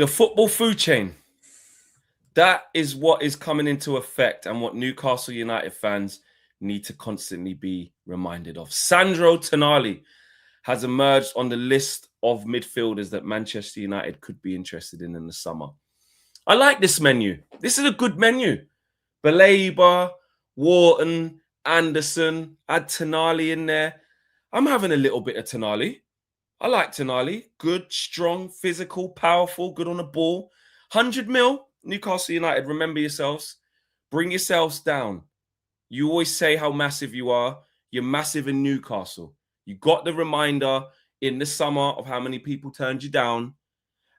The football food chain. That is what is coming into effect and what Newcastle United fans need to constantly be reminded of. Sandro Tonali has emerged on the list of midfielders that Manchester United could be interested in the summer. I like this menu. This is a good menu. Baleba, Wharton, Anderson, add Tonali in there. I'm having a little bit of Tonali. I like Tonali. Good, strong, physical, powerful, good on the ball. 100 mil, Newcastle United, remember yourselves. Bring yourselves down. You always say how massive you are. You're massive in Newcastle. You got the reminder in the summer of how many people turned you down.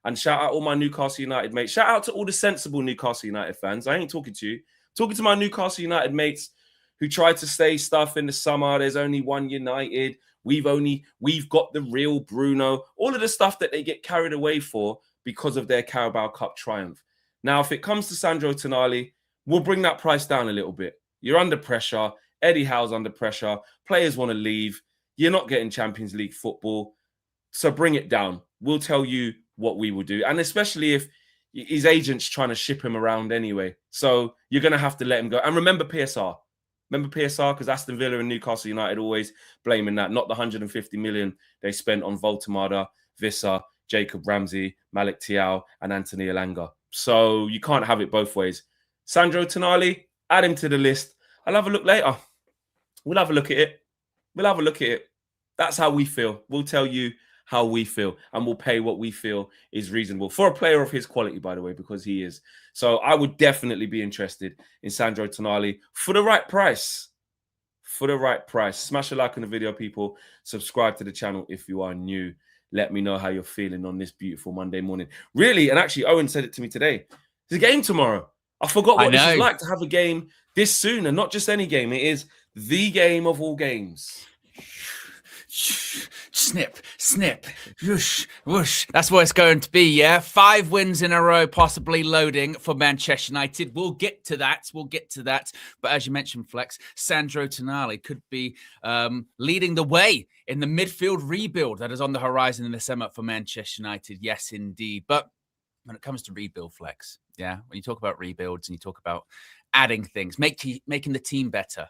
And shout out all my Newcastle United mates. Shout out to all the sensible Newcastle United fans. I ain't talking to you. I'm talking to my Newcastle United mates who tried to say stuff in the summer. There's only one United. We've got the real Bruno. All of the stuff that they get carried away for because of their Carabao Cup triumph. Now, if it comes to Sandro Tonali, we'll bring that price down a little bit. You're under pressure. Eddie Howe's under pressure. Players want to leave. You're not getting Champions League football. So bring it down. We'll tell you what we will do. And especially if his agent's trying to ship him around anyway. So you're going to have to let him go. And remember PSR. Remember PSR? Because Aston Villa and Newcastle United always blaming that. Not the 150 million they spent on Voltemada, Visser, Jacob Ramsey, Malik Thiaw, and Anthony Elanga. So you can't have it both ways. Sandro Tonali, add him to the list. I'll have a look later. We'll have a look at it. We'll have a look at it. That's how we feel. We'll tell you how we feel, and we'll pay what we feel is reasonable for a player of his quality, by the way, because he is. So I would definitely be interested in Sandro Tonali for the right price. For the right price. Smash a like on the video, people. Subscribe to the channel if you are new. Let me know how you're feeling on this beautiful Monday morning. Really, and actually, Owen said it to me today. There's a game tomorrow. I forgot what this is like to have a game this soon, and not just any game. It is the game of all games. Snip, snip, whoosh, whoosh. That's what it's going to be, yeah? 5 wins in a row, possibly loading for Manchester United. We'll get to that. But as you mentioned, Flex, Sandro Tonali could be leading the way in the midfield rebuild that is on the horizon in the summer for Manchester United. Yes, indeed. But when it comes to rebuild, Flex, yeah, when you talk about rebuilds and you talk about adding things, making the team better,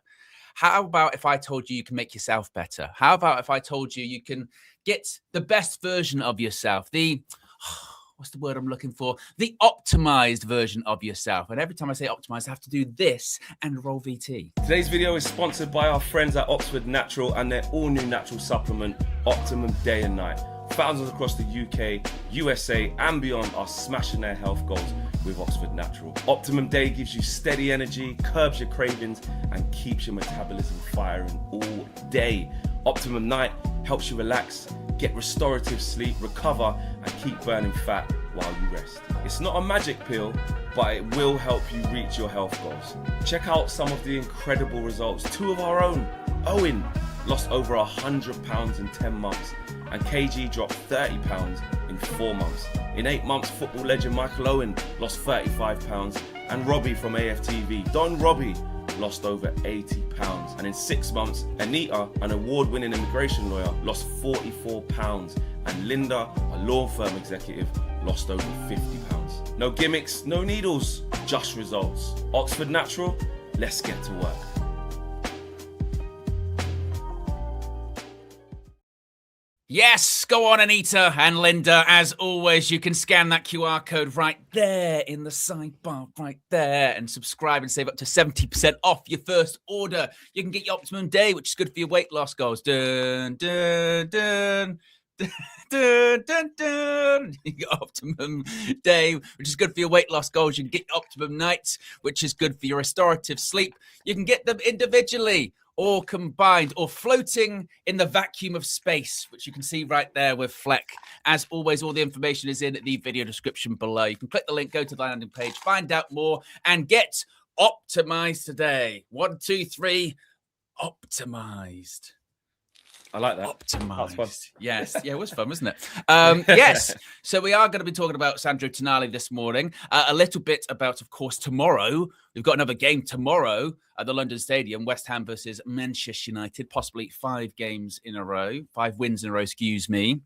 how about if I told you you can make yourself better? How about if I told you you can get the best version of yourself? What's the word I'm looking for? The optimized version of yourself. And every time I say optimized, I have to do this and roll VT. Today's video is sponsored by our friends at Oxford Natural and their all-new natural supplement, Optimum Day and Night. Thousands across the UK, USA, and beyond are smashing their health goals with Oxford Natural. Optimum Day gives you steady energy, curbs your cravings, and keeps your metabolism firing all day. Optimum Night helps you relax, get restorative sleep, recover, and keep burning fat while you rest. It's not a magic pill, but it will help you reach your health goals. Check out some of the incredible results. 2 of our own, OWEN, lost over 100 pounds in 10 months, and KG dropped 30 pounds in 4 months. In 8 months, football legend Michael Owen lost 35 pounds, and Robbie from AFTV, Don Robbie, lost over 80 pounds. And in 6 months, Anita, an award-winning immigration lawyer, lost 44 pounds, and Linda, a law firm executive, lost over 50 pounds. No gimmicks, no needles, just results. Oxford Natural, let's get to work. Yes, go on, Anita and Linda. As always, you can scan that QR code right there in the sidebar, right there, and subscribe and save up to 70% off your first order. You can get your Optimum Day, which is good for your weight loss goals. Dun, dun, dun. Dun, dun, dun. You get Optimum Day, which is good for your weight loss goals. You can get Optimum Night, which is good for your restorative sleep. You can get them individually or combined or floating in the vacuum of space, which you can see right there with Fleck. As always, all the information is in the video description below. You can click the link, go to the landing page, find out more, and get optimized today. 1, 2, 3, optimized. I like that. Optimized. Yes. Yeah, it was fun, wasn't it? Yes. So we are going to be talking about Sandro Tonali this morning. A little bit about, of course, tomorrow. We've got another game tomorrow at the London Stadium, West Ham versus Manchester United, possibly 5 games in a row, 5 wins in a row, excuse me.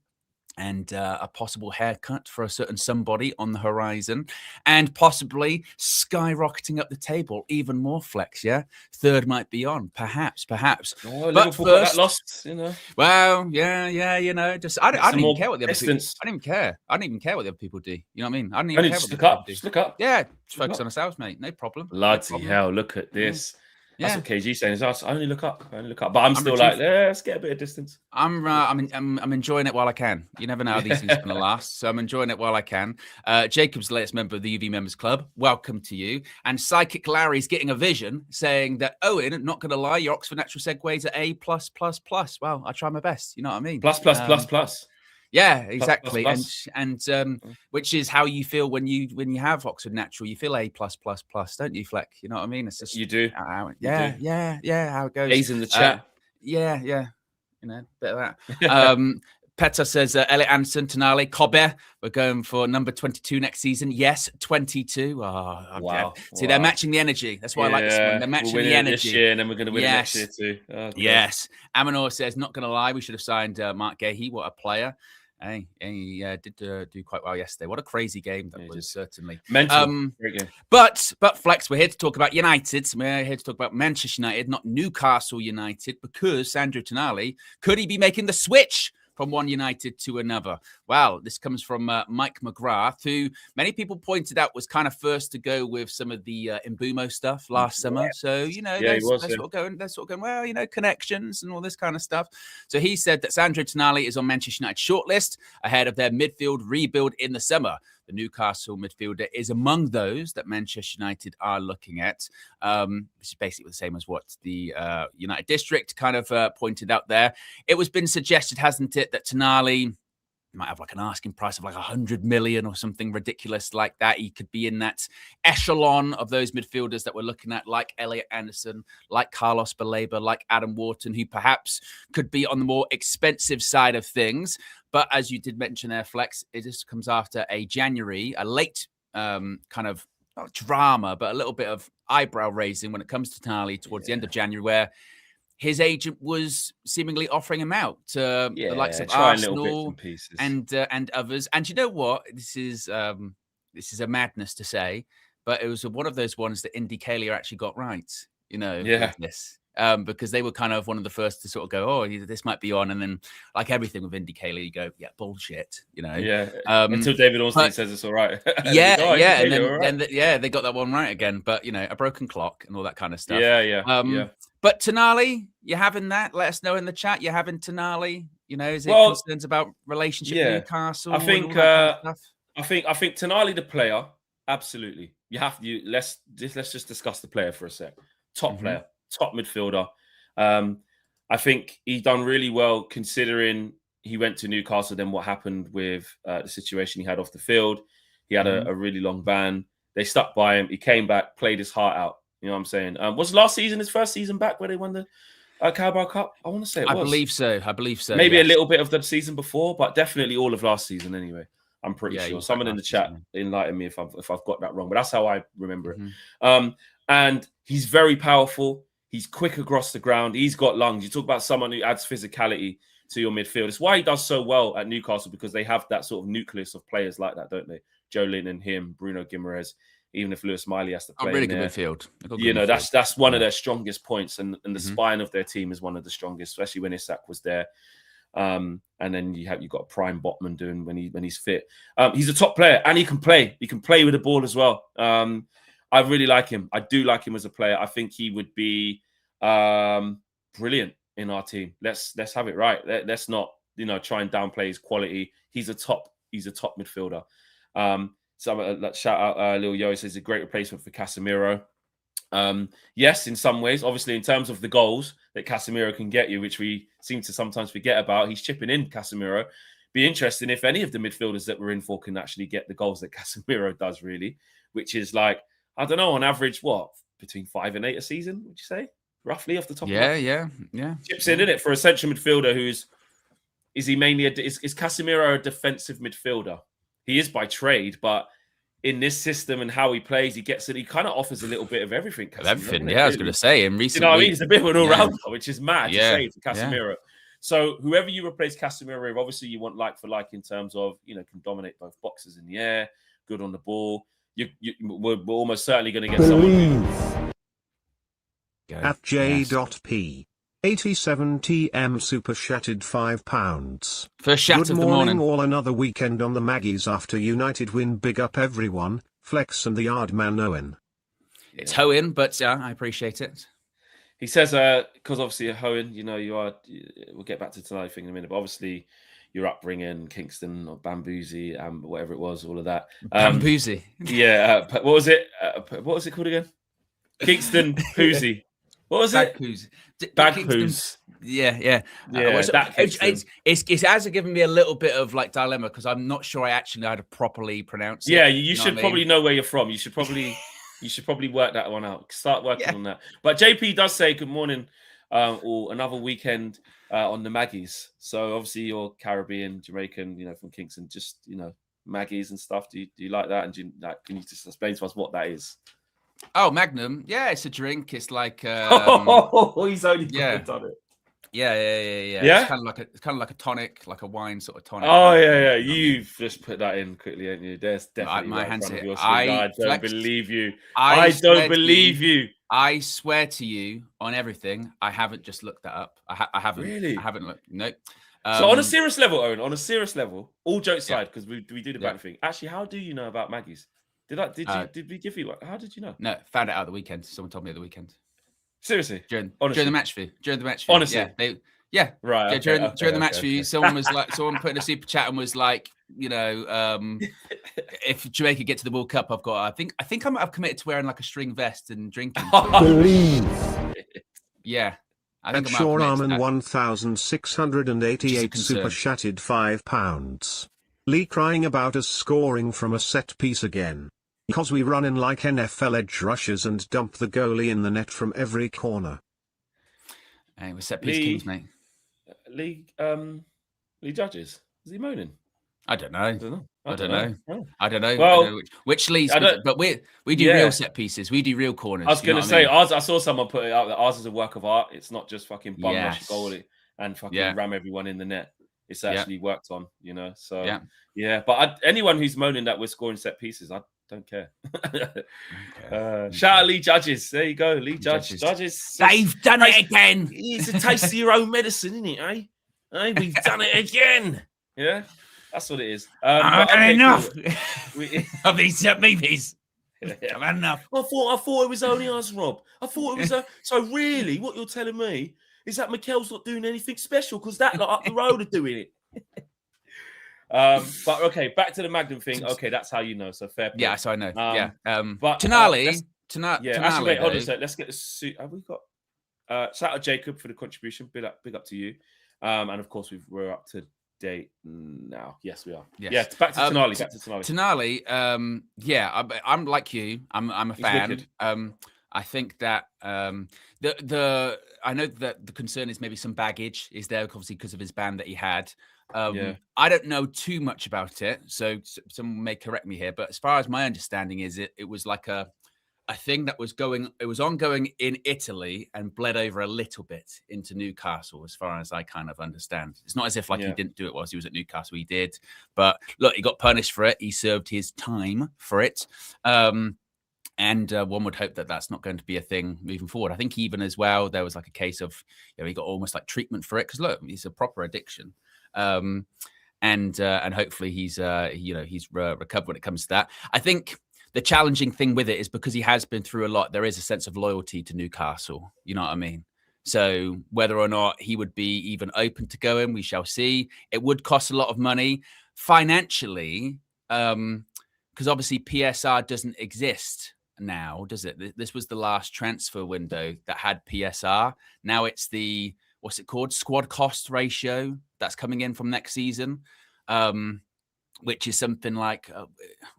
and a possible haircut for a certain somebody on the horizon, and possibly skyrocketing up the table even more. Flex, yeah. Third might be on, perhaps. Oh, But Liverpool got first, that lost, you know. well, yeah, you know, just I don't even care what the other people. Distance. I don't even care. I don't even care what the other people do. You know what I mean? I don't even Only care just what look the other up. people Just do. look up. Yeah, just focus on ourselves, mate. No problem. Bloody hell! Look at this. That's Yeah. what KG's saying. Is I only look up. But I'm still like, let's get a bit of distance. I'm enjoying it while I can. You never know how these things are going to last, so I'm enjoying it while I can. Jacob's the latest member of the UV Members Club. Welcome to you. And Psychic Larry's getting a vision, saying that Owen, not going to lie, your Oxford Natural segues are A+++. Well, I try my best. You know what I mean? Plus. Yeah, exactly. Plus. And which is how you feel when you have Oxford Natural. You feel A+++, don't you, Fleck? You know what I mean? It's just You do. How it goes. A's in the chat. Yeah. You know, bit of that. Petter says, Elliot Anderson, Tonali, Kobbie. We're going for number 22 next season. Yes, 22. Oh, okay. Wow. See, they're matching the energy. That's why I like this one. They're matching the energy. This year, and then we're going to win it next year too. Okay. Yes. Amanor says, not going to lie, we should have signed Mark Gahey. What a player. Hey, he did do quite well yesterday. What a crazy game that was, certainly. Mental. Great game. But Flex, we're here to talk about United. We're here to talk about Manchester United, not Newcastle United, because Sandro Tonali, could he be making the switch from one United to another? Well, this comes from Mike McGrath, who many people pointed out was kind of first to go with some of the Mbumo stuff last summer. So, you know, they're sort of going, well, you know, connections and all this kind of stuff. So he said that Sandro Tonali is on Manchester United shortlist ahead of their midfield rebuild in the summer. The Newcastle midfielder is among those that Manchester United are looking at, which is basically the same as what the United District kind of pointed out there. It was been suggested, hasn't it, that Tonali might have like an asking price of like 100 million or something ridiculous like that. He could be in that echelon of those midfielders that we're looking at, like Elliot Anderson, like Carlos Baleba, like Adam Wharton, who perhaps could be on the more expensive side of things. But as you did mention there, Flex, it just comes after a late kind of not drama, but a little bit of eyebrow raising when it comes to Tonali towards the end of January, where his agent was seemingly offering him out to the likes of Arsenal and others. And you know what? This is a madness to say, but it was one of those ones that Indy Kalia actually got right. You know, with this. Because they were kind of one of the first to sort of go, oh, this might be on. And then, like everything with Indy Kalia, you go, yeah, bullshit, you know. Yeah, until David Ornstein says it's all right. And then they got that one right again. But, you know, a broken clock and all that kind of stuff. Yeah. But Tonali, you having that? Let us know in the chat. You having Tonali? You know, is it concerns about relationship with Newcastle? I think Tonali the player, absolutely. Let's just discuss the player for a sec. Top player. Top midfielder. I think he done really well considering he went to Newcastle. Then what happened with the situation he had off the field? He had a really long ban. They stuck by him. He came back, played his heart out. You know what I'm saying? Was last season his first season back where they won the Carabao Cup? I want to say it was. I believe so. Maybe a little bit of the season before, but definitely all of last season anyway. I'm pretty sure. Someone in the chat enlighten me if I've got that wrong, but that's how I remember it. And he's very powerful. He's quick across the ground. He's got lungs. You talk about someone who adds physicality to your midfield. It's why he does so well at Newcastle, because they have that sort of nucleus of players like that, don't they? Joe Linton, him, Bruno Guimaraes. Even if Lewis Miley has to play, really good midfield. You know, that's one of their strongest points, and the spine of their team is one of the strongest, especially when Isak was there. And then you've got Prime Botman doing when he's fit. He's a top player, and he can play. He can play with the ball as well. I really like him. I do like him as a player. I think he would be brilliant in our team. Let's have it right. Let's not try and downplay his quality. He's a top midfielder. So shout out Lil Yo says a great replacement for Casemiro. Yes, in some ways. Obviously, in terms of the goals that Casemiro can get you, which we seem to sometimes forget about, he's chipping in Casemiro. Be interesting if any of the midfielders that we're in for can actually get the goals that Casemiro does, really, which is like, I don't know, on average, what, between 5 and 8 a season, would you say? Roughly off the top of my head? Yeah. Chips in it, for a central midfielder is he mainly is Casemiro a defensive midfielder? He is by trade, but in this system and how he plays, he kind of offers a little bit of everything. Everything, I was going to say. In recent weeks, I mean? He's a bit of an all-rounder, which is mad to say for Casemiro. So whoever you replace Casemiro with, obviously you want like for like in terms of, you know, can dominate both boxes in the air, good on the ball. We're almost certainly going to get someone who... At J.P. 87 TM super chatted £5. First chat Good of the morning, morning. all. Another weekend on the Maggies after United win. Big up everyone. Flex and the yard man Owen. It's Hoen, but I appreciate it. He says, because obviously Hoen, you know, we'll get back to tonight thing in a minute, but obviously your upbringing, Kingston or Bambuzi, whatever it was, all of that. Bambuzi. Yeah. What was it? What was it called again? Kingston Poozy. What was it? Bag Poos. Yeah. It's as given me a little bit of like dilemma because I'm not sure I actually know how to properly pronounce it. Yeah, you should probably know where you're from. You should probably work that one out. Start working on that. But JP does say good morning, or another weekend on the Maggies. So obviously you're Caribbean, Jamaican, you know, from Kingston. Just, you know, Maggies and stuff. Do you like that? And can you just explain to us what that is? Oh, Magnum. Yeah, it's a drink. It's like he's only done it. Yeah. Yeah? It's kind of like a tonic, like a wine sort of tonic. Oh yeah. You've just put that in quickly, haven't you? There's definitely my hands here. I don't believe you. I don't believe you. I swear to you on everything. I haven't just looked that up. I haven't. Really? I haven't looked. Nope. So on a serious level, Owen, all jokes aside, because we do the banter thing. Actually, how do you know about Maggie's? Did we give you one? How did you know? No, found it out at the weekend. Someone told me at the weekend. Seriously? During the match view. Honestly? Right. Yeah, during the match view, someone put in a super chat and was like, you know, if Jamaica get to the World Cup, I think I've committed to wearing like a string vest and drinking. Yeah. I think and Sean Arman 1688 super chatted £5. Lee crying about us scoring from a set piece again. Because we run in like NFL edge rushers and dump the goalie in the net from every corner. Hey, we're set piece kings, mate. Lee Judges. Is he moaning? I don't know. I don't know. Well, which Lee's, but we do real set pieces. We do real corners. I was going to say, I saw someone put it out that ours is a work of art. It's not just fucking bum rush goalie and fucking ram everyone in the net. It's actually worked on, you know. So yeah. But anyone who's moaning that we're scoring set pieces, I don't care. Shout out Lee Judges. There you go, Lee Judges. They've done it again. It's a taste of your own medicine, isn't it? Eh? We've done it again. Yeah, that's what it is. I've had enough of these babies. I've had enough. I thought it was only us, Rob. I thought it was so. Really, what you're telling me is that Mikel's not doing anything special because that lot up the road are doing it. But okay, back to the Magnum thing. Okay, that's how you know. So fair play. Yeah, so I know. But Tonali. Actually, wait, hold on a sec. Let's get the suit. Have we got? Shout out Jacob for the contribution. Big up to you. And of course, we're up to date now. Yes, we are. Yes. Yeah, back to Tonali. Tonali. I'm like you. I'm a fan. I think that I know that the concern is maybe some baggage is there, obviously, because of his ban that he had. I don't know too much about it, so someone may correct me here. But as far as my understanding is, it was like a thing that was ongoing in Italy and bled over a little bit into Newcastle, as far as I kind of understand. It's not as if he didn't do it whilst he was at Newcastle. He did, but look, he got punished for it. He served his time for it. And one would hope that that's not going to be a thing moving forward. I think even as well, there was like a case of, he got almost like treatment for it because look, it's a proper addiction. And hopefully he's recovered when it comes to that. I think the challenging thing with it is because he has been through a lot. There is a sense of loyalty to Newcastle. You know what I mean? So whether or not he would be even open to going, we shall see. It would cost a lot of money financially, because obviously PSR doesn't exist now, does it? This was the last transfer window that had PSR. Now it's the, what's it called? Squad cost ratio that's coming in from next season, which is something like,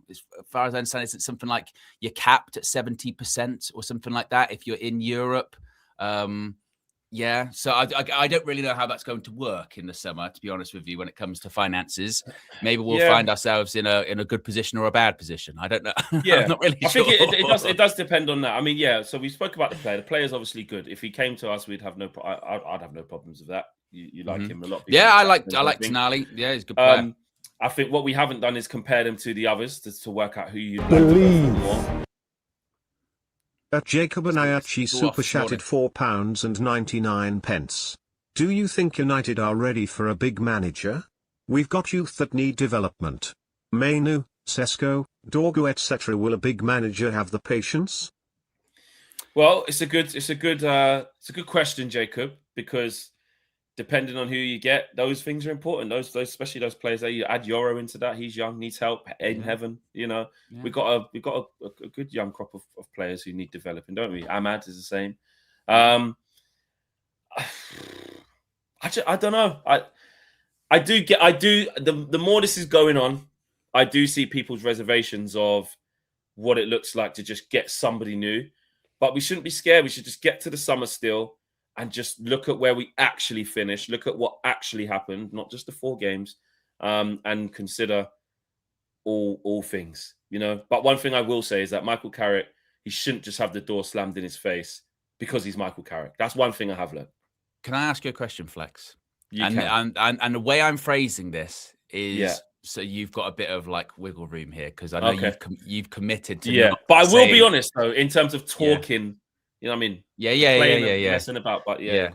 as far as I understand, it's something like you're capped at 70% or something like that if you're in Europe. So I don't really know how that's going to work in the summer, to be honest with you, when it comes to finances. Maybe we'll find ourselves in a good position or a bad position. I don't know. Yeah, I'm not really sure. I think it does depend on that. I mean, so we spoke about the player. The player's obviously good. If he came to us, we'd have I'd have no problems with that. you like him a lot. Yeah, I like Tonali. Yeah, he's a good player. I think what we haven't done is compare them to the others to work out who you'd like to go for more. Jacob Anayachi super chatted £4.99. Do you think United are ready for a big manager? We've got youth that need development. Mainoo, Sesko, Dorgu, etc. Will a big manager have the patience? Well, it's a good question, Jacob, because depending on who you get, those things are important. Those especially those players that you add Euro into that. He's young, needs help in heaven. You know, we got a good young crop of players who need developing, don't we? Ahmad is the same. I don't know. The more this is going on, I do see people's reservations of what it looks like to just get somebody new. But we shouldn't be scared. We should just get to the summer still and just look at where we actually finished, look at what actually happened, not just the 4 games, and consider all things, you know. But one thing I will say is that Michael Carrick, he shouldn't just have the door slammed in his face because he's Michael Carrick. That's one thing I have learned. Can I ask you a question, Flex? You can. And the way I'm phrasing this is so you've got a bit of like wiggle room here because I know you've committed to. Yeah, but I will be honest though, in terms of talking, you know what I mean? Yeah. Messing about, but yeah.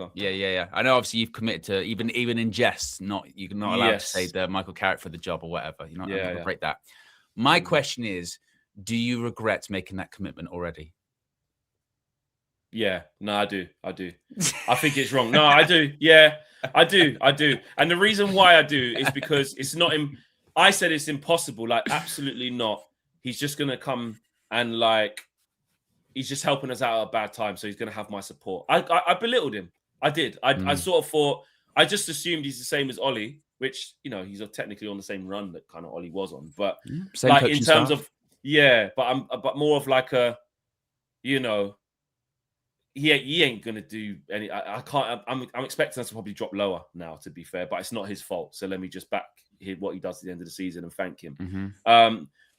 I know obviously you've committed to even in jest, you're not allowed to say the Michael Carrick for the job or whatever. You're not allowed to break that. My question is, do you regret making that commitment already? Yeah, no, I do. I think it's wrong. No, I do. Yeah, I do. And the reason why I do is because it's not I said it's impossible. Like, absolutely not. He's just going to come and like, he's just helping us out at a bad time. So he's going to have my support. I belittled him. I did. I sort of thought, I just assumed he's the same as Ollie, which, you know, he's technically on the same run that kind of Ollie was on. But like in terms of, but more of like a, you know, he ain't gonna do any. I can't. I'm expecting us to probably drop lower now, to be fair, but it's not his fault. So let me just back what he does at the end of the season and thank him.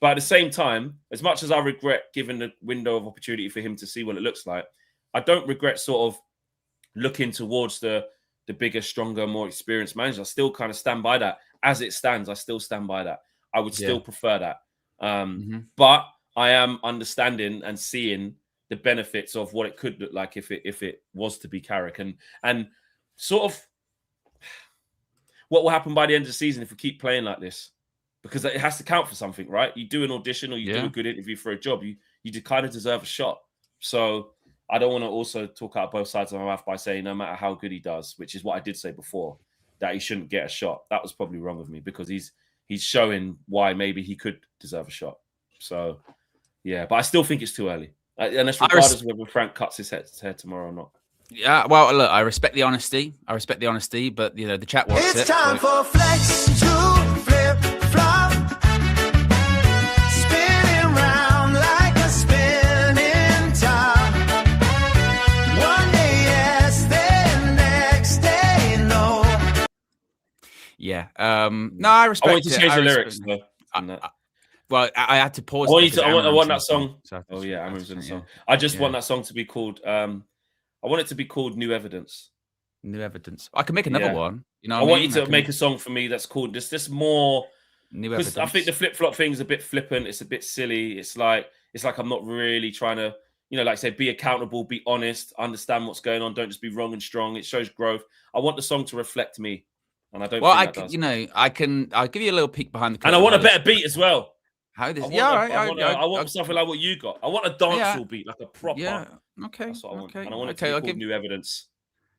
But at the same time, as much as I regret giving the window of opportunity for him to see what it looks like, I don't regret sort of looking towards the bigger, stronger, more experienced manager. I still kind of stand by that as it stands. I still stand by that. I would still prefer that. But I am understanding and seeing the benefits of what it could look like if it was to be Carrick and sort of what will happen by the end of the season if we keep playing like this, because it has to count for something, right? You do an audition or you do a good interview for a job, you kind of deserve a shot. So I don't want to also talk out both sides of my mouth by saying no matter how good he does, which is what I did say before, that he shouldn't get a shot. That was probably wrong of me because he's showing why maybe he could deserve a shot. So yeah, but I still think it's too early. And that's regardless of whether Frank cuts his hair tomorrow or not. Yeah, well, look, I respect the honesty. But you know, the chat wants it's time for Flex to flip flop, spinning round like a spinning top. One day yes, then next day no. Yeah, no, I respect. I want you to change the lyrics though. Well, I had to pause. I want that song. Oh yeah, Amram's in the song. I just want that song to be called. I want it to be called New Evidence. New Evidence. I can make another one. You know, I want you to make a song for me that's called this more. New Evidence. I think the flip flop thing is a bit flippant. It's a bit silly. It's like I'm not really trying to, you know, like say, be accountable, be honest, understand what's going on. Don't just be wrong and strong. It shows growth. I want the song to reflect me, and I don't. Well, I'll give you a little peek behind the curtain. And I want a better beat as well. How this? I want something like what you got. I want a dancehall beat, like a proper. Yeah. Okay. That's what I want. And I want it to be called New Evidence.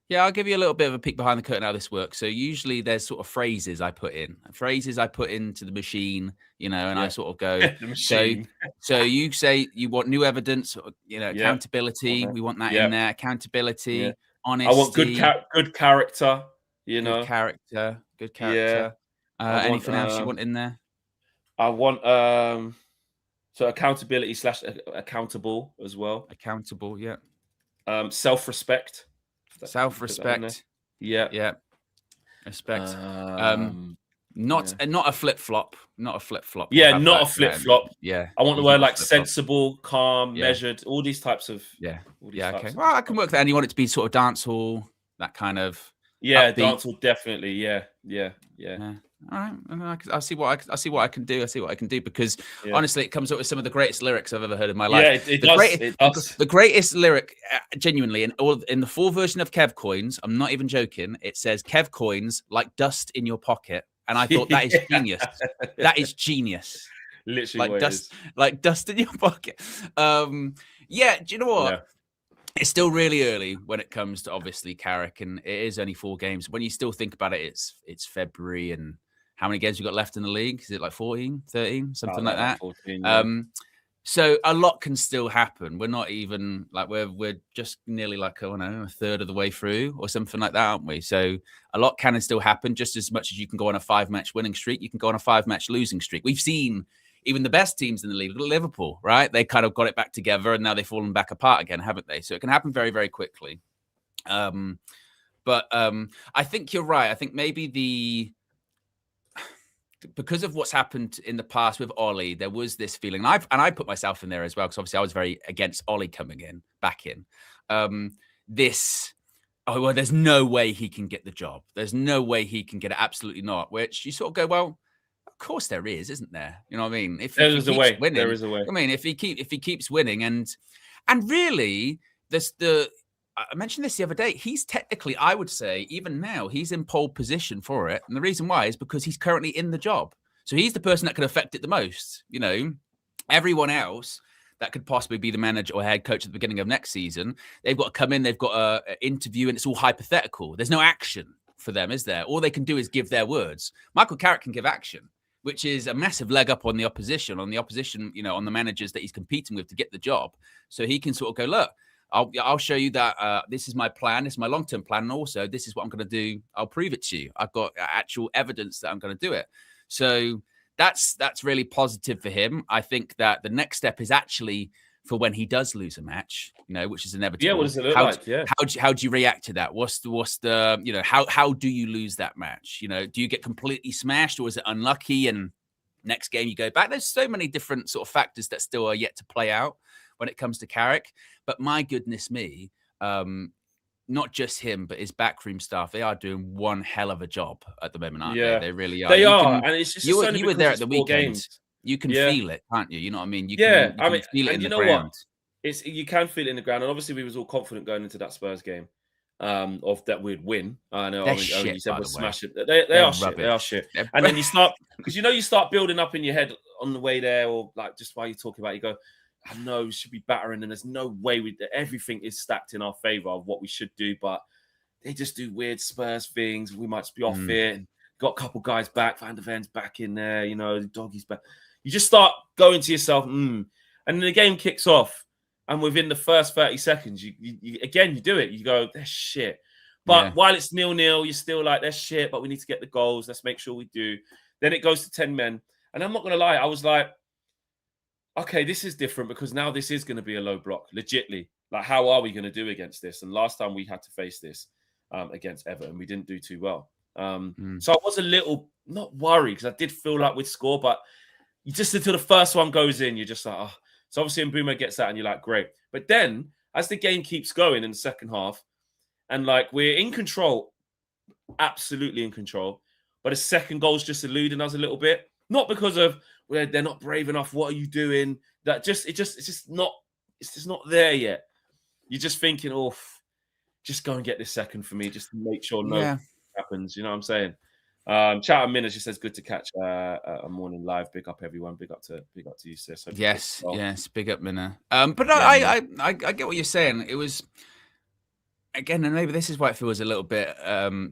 Yeah, I'll give you a little bit of a peek behind the curtain how this works. So usually there's sort of phrases I put into the machine, you know, and I sort of go. The machine. So you say you want new evidence, you know, accountability. We want that in there. Accountability, honesty. I want good character. You know, good character. Yeah. Anything else you want in there? I want so accountability / accountable as well. Accountable, yeah. Self-respect. Self-respect. Yeah. Respect. Not a flip-flop. Not a flip-flop. Yeah, not a flip-flop. Yeah. I want the word like sensible, calm, measured, all these types of okay. Well, I can work that. And you want it to be sort of dancehall, that kind of Yeah, upbeat. dance will definitely. Yeah. All right, I'll see what I can do. Because Yeah. honestly, it comes up with some of the greatest lyrics I've ever heard in my Yeah, life. it does. It does. The greatest lyric, genuinely, in the full version of Kev Coins. I'm not even joking. It says Kev Coins like dust in your pocket, and I thought that is genius. That is genius. Literally, Like dust in your pocket. Yeah. Do you know what? Yeah. It's still really early when it comes to obviously Carrick, and it is only 4 games. When you still think about it, it's February, and how many games we got left in the league? Is it like 14, 13, something like that? 14, yeah. So a lot can still happen. We're not even like we're just nearly like a third of the way through or something like that, aren't we? So a lot can still happen. Just as much as you can go on a 5-match winning streak, you can go on a 5-match losing streak. We've seen even the best teams in the league, Liverpool, right? They kind of got it back together, and now they've fallen back apart again, haven't they? So it can happen very, very quickly. But I think you're right. I think maybe because of what's happened in the past with Ollie, there was this feeling, and I put myself in there as well, because obviously I was very against Ollie coming back in. There's no way he can get the job. There's no way he can get it. Absolutely not. Which you sort of go, well, of course there is, isn't there? You know what I mean? If there is a way. Winning, there is a way. I mean, if he keeps winning, and really, I mentioned this the other day. He's technically, I would say, even now, he's in pole position for it. And the reason why is because he's currently in the job. So he's the person that could affect it the most. You know, everyone else that could possibly be the manager or head coach at the beginning of next season, they've got to come in, they've got an interview, and it's all hypothetical. There's no action for them, is there? All they can do is give their words. Michael Carrick can give action, which is a massive leg up on the opposition, on the managers that he's competing with to get the job. So he can sort of go, look, I'll show you that this is my plan. This is my long-term plan. And also, this is what I'm going to do. I'll prove it to you. I've got actual evidence that I'm going to do it. So that's really positive for him. I think that the next step is actually for when he does lose a match, which is inevitable. Yeah, what does it look like? Yeah. How do you react to that? What's the how do you lose that match? Do you get completely smashed, or is it unlucky? And next game you go back. There's so many different sort of factors that still are yet to play out when it comes to Carrick. But my goodness me, not just him, but his backroom staff, they are doing one hell of a job at the moment, aren't they? They really are. They are. And it's just you were there at the weekend. You can feel it, can't you? You know what I mean? You can feel it in the ground. You can feel it in the ground. And obviously we was all confident going into that Spurs game of that we'd win. I know. You said we'd smash it. They are shit. They are shit. And then you start, because you start building up in your head on the way there, or like just while you're talking about it, you go, I know we should be battering, and there's no way everything is stacked in our favor of what we should do, but they just do weird Spurs things. We might just be off it. And got a couple guys back. Van der Ven's back in there. The doggy's back. You just start going to yourself, and then the game kicks off, and within the first 30 seconds, you do it. You go, that's shit. But while it's 0-0, you're still like, that's shit, but we need to get the goals. Let's make sure we do. Then it goes to 10 men. And I'm not going to lie, I was like, okay, this is different, because now this is going to be a low block, legitly. Like, how are we going to do against this? And last time we had to face this against Everton, we didn't do too well. So I was a little, not worried, because I did feel like we'd score, but you just, until the first one goes in, you're just like, oh. So obviously Mbeumo gets that, and you're like, great. But then, as the game keeps going in the second half, and like, we're in control, absolutely in control, but the second goal's just eluding us a little bit. Not because of they're not brave enough. What are you doing? It's just not there yet. You're just thinking, oh, just go and get this second for me, just to make sure nothing happens. You know what I'm saying? Chatham Minna just says, good to catch a morning live. Big up everyone. Big up to you, sis. Yes, big up Minna. But I get what you're saying. It was, again, and maybe this is why it feels a little bit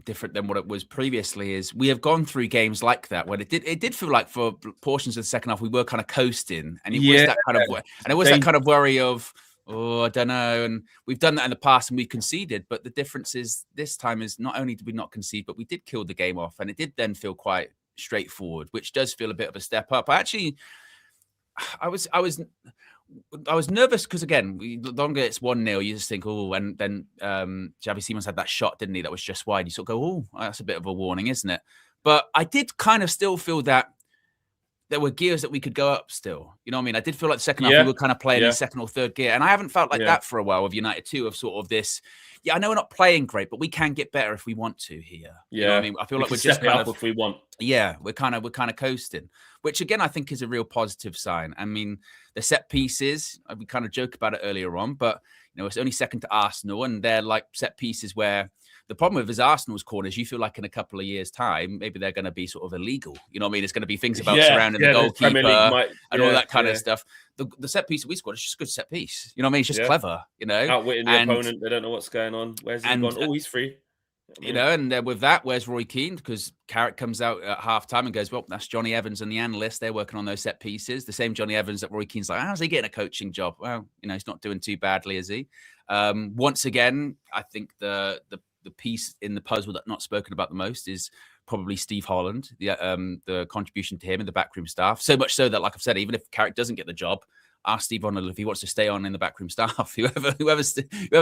different than what it was previously, is we have gone through games like that when it did feel like for portions of the second half we were kind of coasting, and it was that kind of worry of, oh, I don't know, and we've done that in the past and we conceded, but the difference is this time is not only did we not concede, but we did kill the game off, and it did then feel quite straightforward, which does feel a bit of a step up. I was nervous because, again, the longer it's 1-0, you just think, oh, and then Xavi Simons had that shot, didn't he? That was just wide. You sort of go, oh, that's a bit of a warning, isn't it? But I did kind of still feel that there were gears that we could go up still. You know what I mean? I did feel like the second half we were kind of playing in second or third gear. And I haven't felt like that for a while with United too, of sort of this. Yeah, I know we're not playing great, but we can get better if we want to here. Yeah. You know what I mean? I feel like we're just kind of, if we want. Yeah, we're kind of coasting, which again, I think is a real positive sign. I mean, the set pieces, we kind of joked about it earlier on, but it's only second to Arsenal, and they're like set pieces where the problem with is Arsenal's corners, you feel like in a couple of years' time, maybe they're going to be sort of illegal. You know what I mean? It's going to be things about surrounding the goalkeeper and all that kind of stuff. The set piece that we scored is just a good set piece. You know what I mean? It's just clever, Outwitting the opponent. They don't know what's going on. Where's he gone? Oh, he's free. And with that, where's Roy Keane? Because Carrick comes out at halftime and goes, well, that's Johnny Evans and the analyst. They're working on those set pieces. The same Johnny Evans that Roy Keane's like, how's he getting a coaching job? Well, he's not doing too badly, is he? Once again, I think the piece in the puzzle that's not spoken about the most is probably Steve Holland, the contribution to him and the backroom staff. So much so that, like I've said, even if Carrick doesn't get the job, ask Steve Holland if he wants to stay on in the backroom staff. Whoever's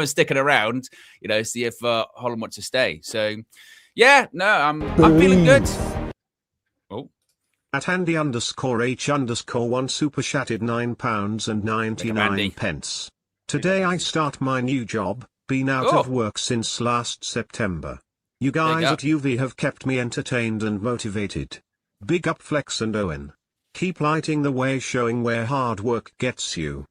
sticking around, see if Holland wants to stay. So, I'm feeling good. Oh. At Andy_H_1 super chatted £9.99. Today I start my new job. Been out of work since last September. You guys at UV have kept me entertained and motivated. Big up Flex and Owen. Keep lighting the way, showing where hard work gets you.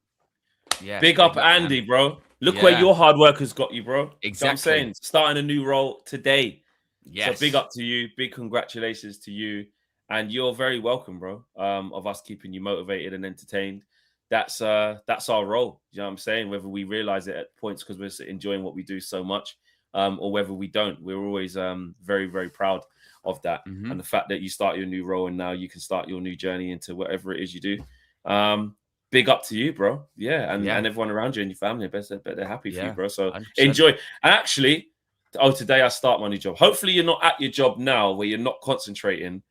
Yeah. Big up Andy, bro. Look where your hard work has got you, bro. Exactly. So I'm saying, starting a new role today. Yes. So big up to you. Big congratulations to you. And you're very welcome, bro, of us keeping you motivated and entertained. That's our role. You know what I'm saying? Whether we realize it at points because we're enjoying what we do so much, or whether we don't, we're always very, very proud of that. And the fact that you start your new role and now you can start your new journey into whatever it is you do. Big up to you, bro. And everyone around you and your family. I bet they're happy for you, bro. So 100%. Enjoy. And actually, today I start my new job. Hopefully you're not at your job now where you're not concentrating.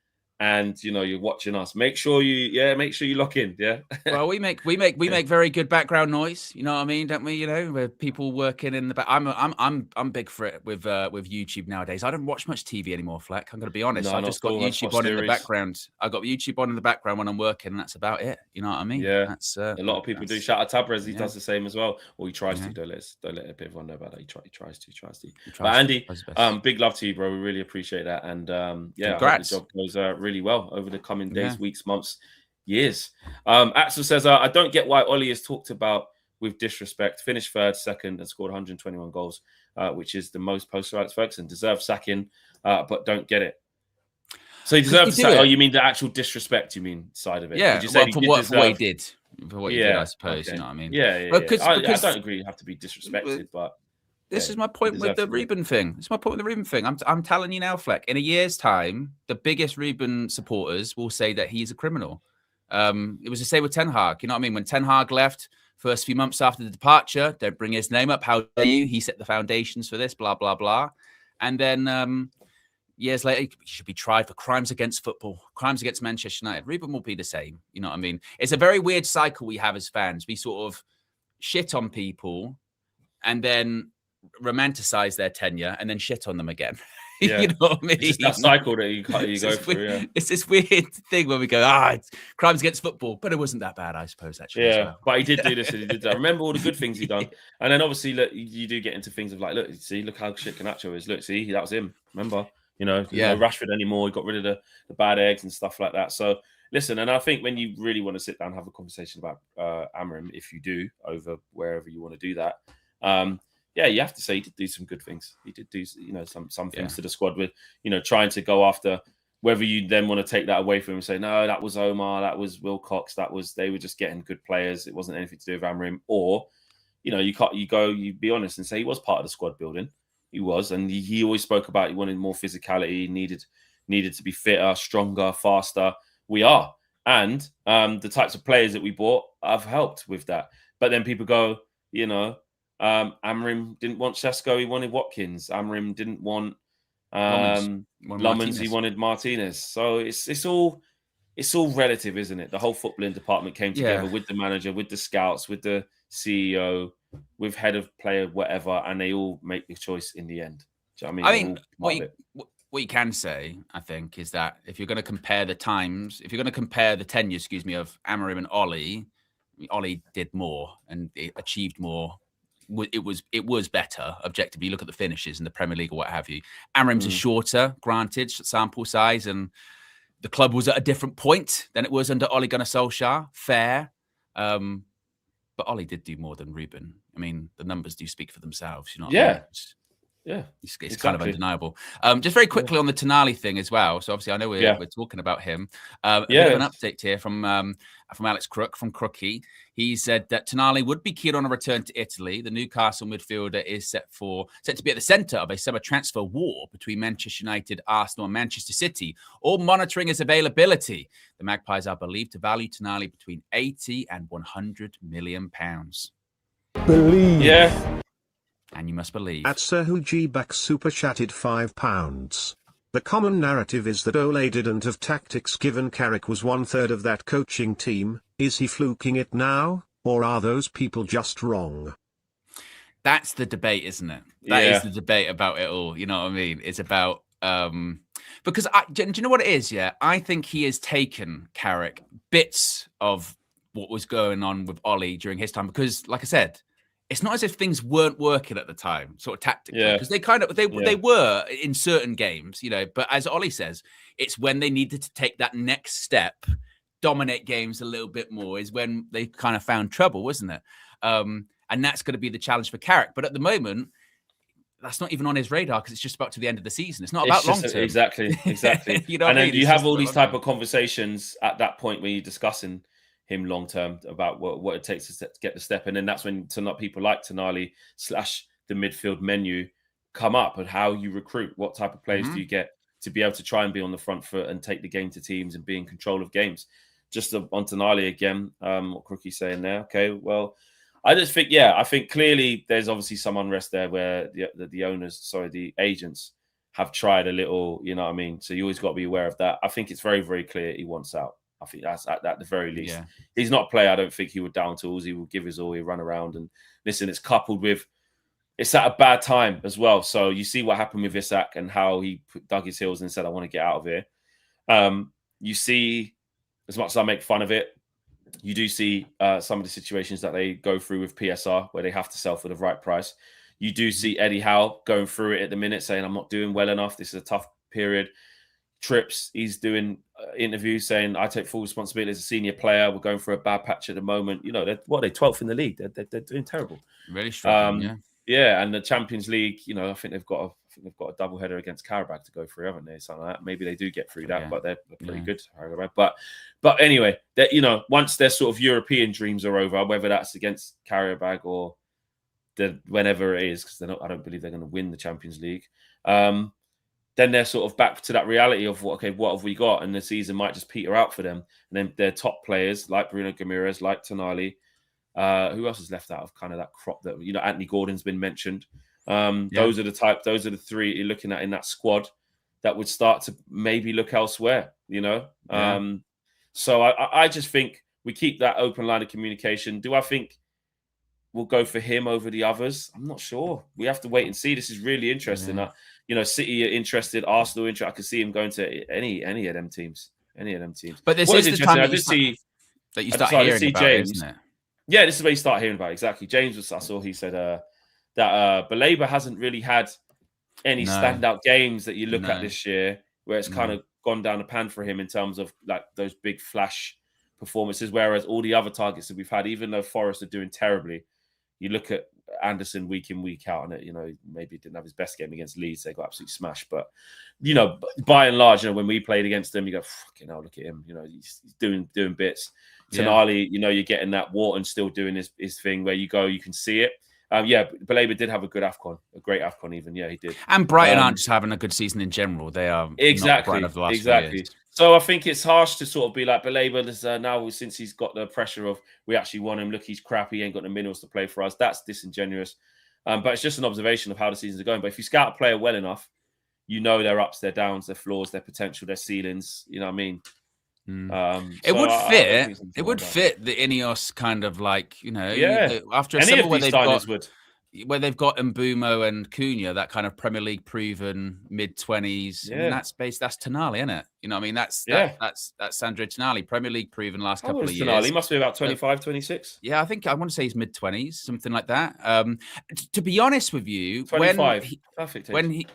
And you're watching us. Make sure you lock in. Yeah. Well, we make very good background noise. You know what I mean, don't we? With people working in the back. I'm big for it with YouTube nowadays. I don't watch much TV anymore, Fleck. I'm gonna be honest. I've just got YouTube on in the background. I've got YouTube on in the background when I'm working, and that's about it. You know what I mean? Yeah. That's a lot of people do. Shout out Tabrez. He does the same as well. Or he tries to. Don't let everyone know about that. He tries to. But Andy, big love to you, bro. We really appreciate that. And congrats. I hope the job goes really well over the coming days, weeks, months, years. Axel says, I don't get why Ollie is talked about with disrespect. Finished third, second, and scored 121 goals, which is the most post Alex Ferguson. Deserves sacking, but don't get it. So he deserves to sack. Oh, you mean the actual disrespect? You mean side of it? Yeah. For what he did, I suppose. Okay. You know what I mean? Yeah. Because I don't agree. You have to be disrespected, but. This is my point with the Ruben thing. I'm telling you now, Fleck. In a year's time, the biggest Ruben supporters will say that he's a criminal. It was the same with Ten Hag. You know what I mean? When Ten Hag left, first few months after the departure, don't bring his name up. How dare you? He set the foundations for this, blah, blah, blah. And then years later, he should be tried for crimes against football, crimes against Manchester United. Ruben will be the same. You know what I mean? It's a very weird cycle we have as fans. We sort of shit on people and then romanticize their tenure and then shit on them again. You know what I mean? It's just that cycle that you go through. It's this weird thing where we go, it's crimes against football, but it wasn't that bad, I suppose, actually. Yeah, well. But he did do this and he did that. Remember all the good things he done. And then obviously, look, you do get into things of like, look how shit Canacho is. Look, see, that was him. Remember? No Rashford anymore. He got rid of the bad eggs and stuff like that. So listen, and I think when you really want to sit down and have a conversation about Amorim, if you do, over wherever you want to do that, you have to say he did do some good things. He did do, some things to the squad with, trying to go after, whether you then want to take that away from him and say, no, that was Omar, that was Wilcox, they were just getting good players. It wasn't anything to do with Amorim. Or, you be honest and say he was part of the squad building. He was. And he always spoke about he wanted more physicality, needed to be fitter, stronger, faster. We are. And the types of players that we bought have helped with that. But then people go, Amorim didn't want Sesko, he wanted Watkins. Amorim didn't want Lummans, he wanted Martinez. So it's all relative, isn't it? The whole footballing department came together with the manager, with the scouts, with the CEO, with head of player, whatever, and they all make the choice in the end. Do you know what I mean? what you can say, I think, is that if you're going to compare the times, if you're going to compare the tenure, of Amorim and Ollie, Ollie did more and it achieved more. It was better objectively. You look at the finishes in the Premier League or what have you. Amorim's a shorter, granted, sample size, and the club was at a different point than it was under Ole Gunnar Solskjaer. Fair. But Ollie did do more than Ruben. I mean, the numbers do speak for themselves. You know what I mean? Yeah, it's kind of undeniable. Just very quickly on the Tonali thing as well. So obviously, I know we're talking about him. A bit of an update here from Alex Crook from Crookie. He said that Tonali would be keen on a return to Italy. The Newcastle midfielder is set to be at the centre of a summer transfer war between Manchester United, Arsenal, and Manchester City, all monitoring his availability. The Magpies are believed to value Tonali between 80 and 100 million pounds. Believe. Yeah. And you must believe. At Serhuji back super chatted £5. The common narrative is that Ole didn't have tactics given Carrick was 1/3 of that coaching team. Is he fluking it now, or are those people just wrong? That's the debate, isn't it? That is the debate about it all. You know what I mean? It's about because do you know what it is? Yeah, I think he has taken Carrick bits of what was going on with Ollie during his time because, like I said, it's not as if things weren't working at the time, sort of tactically, because they were in certain games, you know. But as Ollie says, it's when they needed to take that next step, dominate games a little bit more, is when they kind of found trouble, wasn't it? And that's going to be the challenge for Carrick. But at the moment, that's not even on his radar because it's just about to the end of the season. It's not about long term. Exactly. You know, and then you have all these type of conversations at that point when you're discussing him long term about what it takes to get the step, and then that's when people like Tonali / the midfield menu come up, and how you recruit, what type of players do you get to be able to try and be on the front foot and take the game to teams and be in control of games. Just on Tonali again, what Crookie's saying there. Okay, well, I just think I think clearly there's obviously some unrest there where the agents have tried a little, you know what I mean. So you always got to be aware of that. I think it's very, very clear he wants out. I think that's at the very least. Yeah. He's not a player. I don't think he would down tools. He will give his all. He'll run around and listen. It's coupled with it's at a bad time as well. So you see what happened with Isak and how he dug his heels and said, "I want to get out of here." You see, as much as I make fun of it, you do see some of the situations that they go through with PSR where they have to sell for the right price. You do see Eddie Howe going through it at the minute, saying, "I'm not doing well enough. This is a tough period." Trips, he's doing interviews saying, "I take full responsibility as a senior player. We're going through a bad patch at the moment." You know, they're 12th in the league. They're doing terrible. Really struggling, yeah. And the Champions League, you know, I think they've got a double header against Karabakh to go through, haven't they? Something like that. Maybe they do get through that, but they're pretty good. But anyway, that, you know, once their sort of European dreams are over, whether that's against Karabakh or whenever it is, because I don't believe they're going to win the Champions League. Then they're sort of back to that reality of what have we got? And the season might just peter out for them. And then their top players like Bruno Guimaraes, like Tonali, who else is left out of kind of that crop that, you know, Anthony Gordon's been mentioned. Those are the three you're looking at in that squad that would start to maybe look elsewhere, you know? So I just think we keep that open line of communication. Do I think we'll go for him over the others? I'm not sure. We have to wait and see. This is really interesting. You know, City are interested, Arsenal interested. I could see him going to any of them teams. But this is the time that you start hearing about James, isn't it? Yeah, this is where you start hearing about it. Exactly. James I saw he said that Baleba hasn't really had any standout games that you look at this year where it's kind of gone down the pan for him in terms of like those big flash performances, whereas all the other targets that we've had, even though Forest are doing terribly, you look at Anderson week in, week out, and you know, maybe he didn't have his best game against Leeds. They got absolutely smashed. But, you know, by and large, you know, when we played against them, you go, fucking hell, look at him. You know, he's doing bits. Tonali, you know, you're getting that. Wharton still doing his thing where you go, you can see it. Baleba did have a good AFCON, a great AFCON even. Yeah, he did. And Brighton aren't just having a good season in general. They are exactly. Not the last few years. So I think it's harsh to sort of be like Baleba is now, since he's got the pressure of we actually want him. Look, he's crap. He ain't got the minerals to play for us. That's disingenuous. But it's just an observation of how the seasons are going. But if you scout a player well enough, you know their ups, their downs, their flaws, their potential, their ceilings. You know what I mean? It would fit the Ineos kind of like, you know, after a any summer of where these they've got would. where they've got Mbumo and Cunha, that kind of Premier League proven mid-20s. Yeah. I mean, that's Tonali, isn't it? You know, I mean, that's Sandro Tonali, Premier League proven last couple of years. Tonali? He must be about 25, 26. Yeah, I want to say he's mid-20s, something like that. To be honest with you, 25. Perfect age.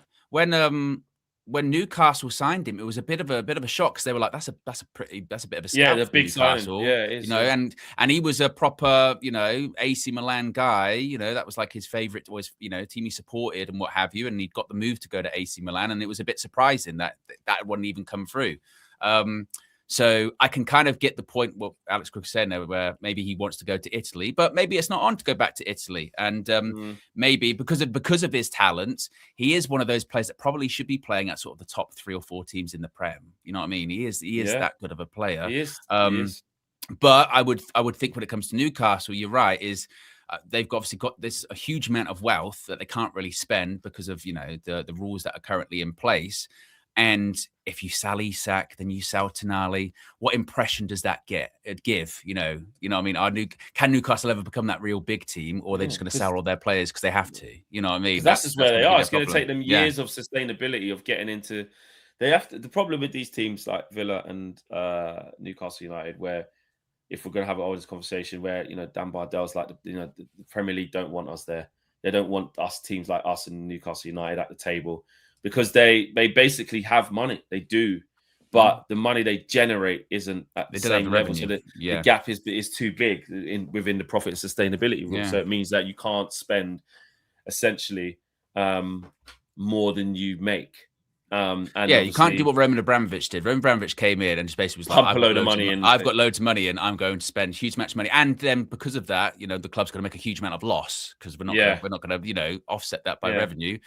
when Newcastle signed him, it was a bit of a shock because they were like, that's a bit of a scout. Yeah, the for big Newcastle. signing. Yeah, it is, you know, and he was a proper, AC Milan guy. You know, that was like his favorite, team he supported and what have you. And he'd got the move to go to AC Milan, and it was a bit surprising that wouldn't even come through. So I can kind of get the point what Alex Crook said there, where maybe he wants to go to Italy, but maybe it's not on to go back to Italy. And maybe because of his talents, he is one of those players that probably should be playing at sort of the top 3 or 4 teams in the Prem. You know what I mean? He is that good of a player. He is. But I would think when it comes to Newcastle, you're right, is they've obviously got a huge amount of wealth that they can't really spend because of, the rules that are currently in place. And if you sell Isak, then you sell Tonali. What impression does that give? You know what I mean? Can Newcastle ever become that real big team, or are they just going to sell all their players because they have to? You know what I mean? That's just where they are. It's going to take them years of sustainability of getting into. They have to. The problem with these teams like Villa and Newcastle United, where if we're going to have an this conversation, where Dan Bardell's like the Premier League don't want us there. They don't want us teams like us and Newcastle United at the table. Because they basically have money, they do, but the money they generate isn't at the same level. So the gap is too big within the profit and sustainability rule. So it means that you can't spend essentially more than you make. You can't do what Roman Abramovich did. Roman Abramovich came in and just basically was like, I've got loads of money and I'm going to spend huge amounts of money. And then because of that, the club's going to make a huge amount of loss because we're not going to offset that by revenue.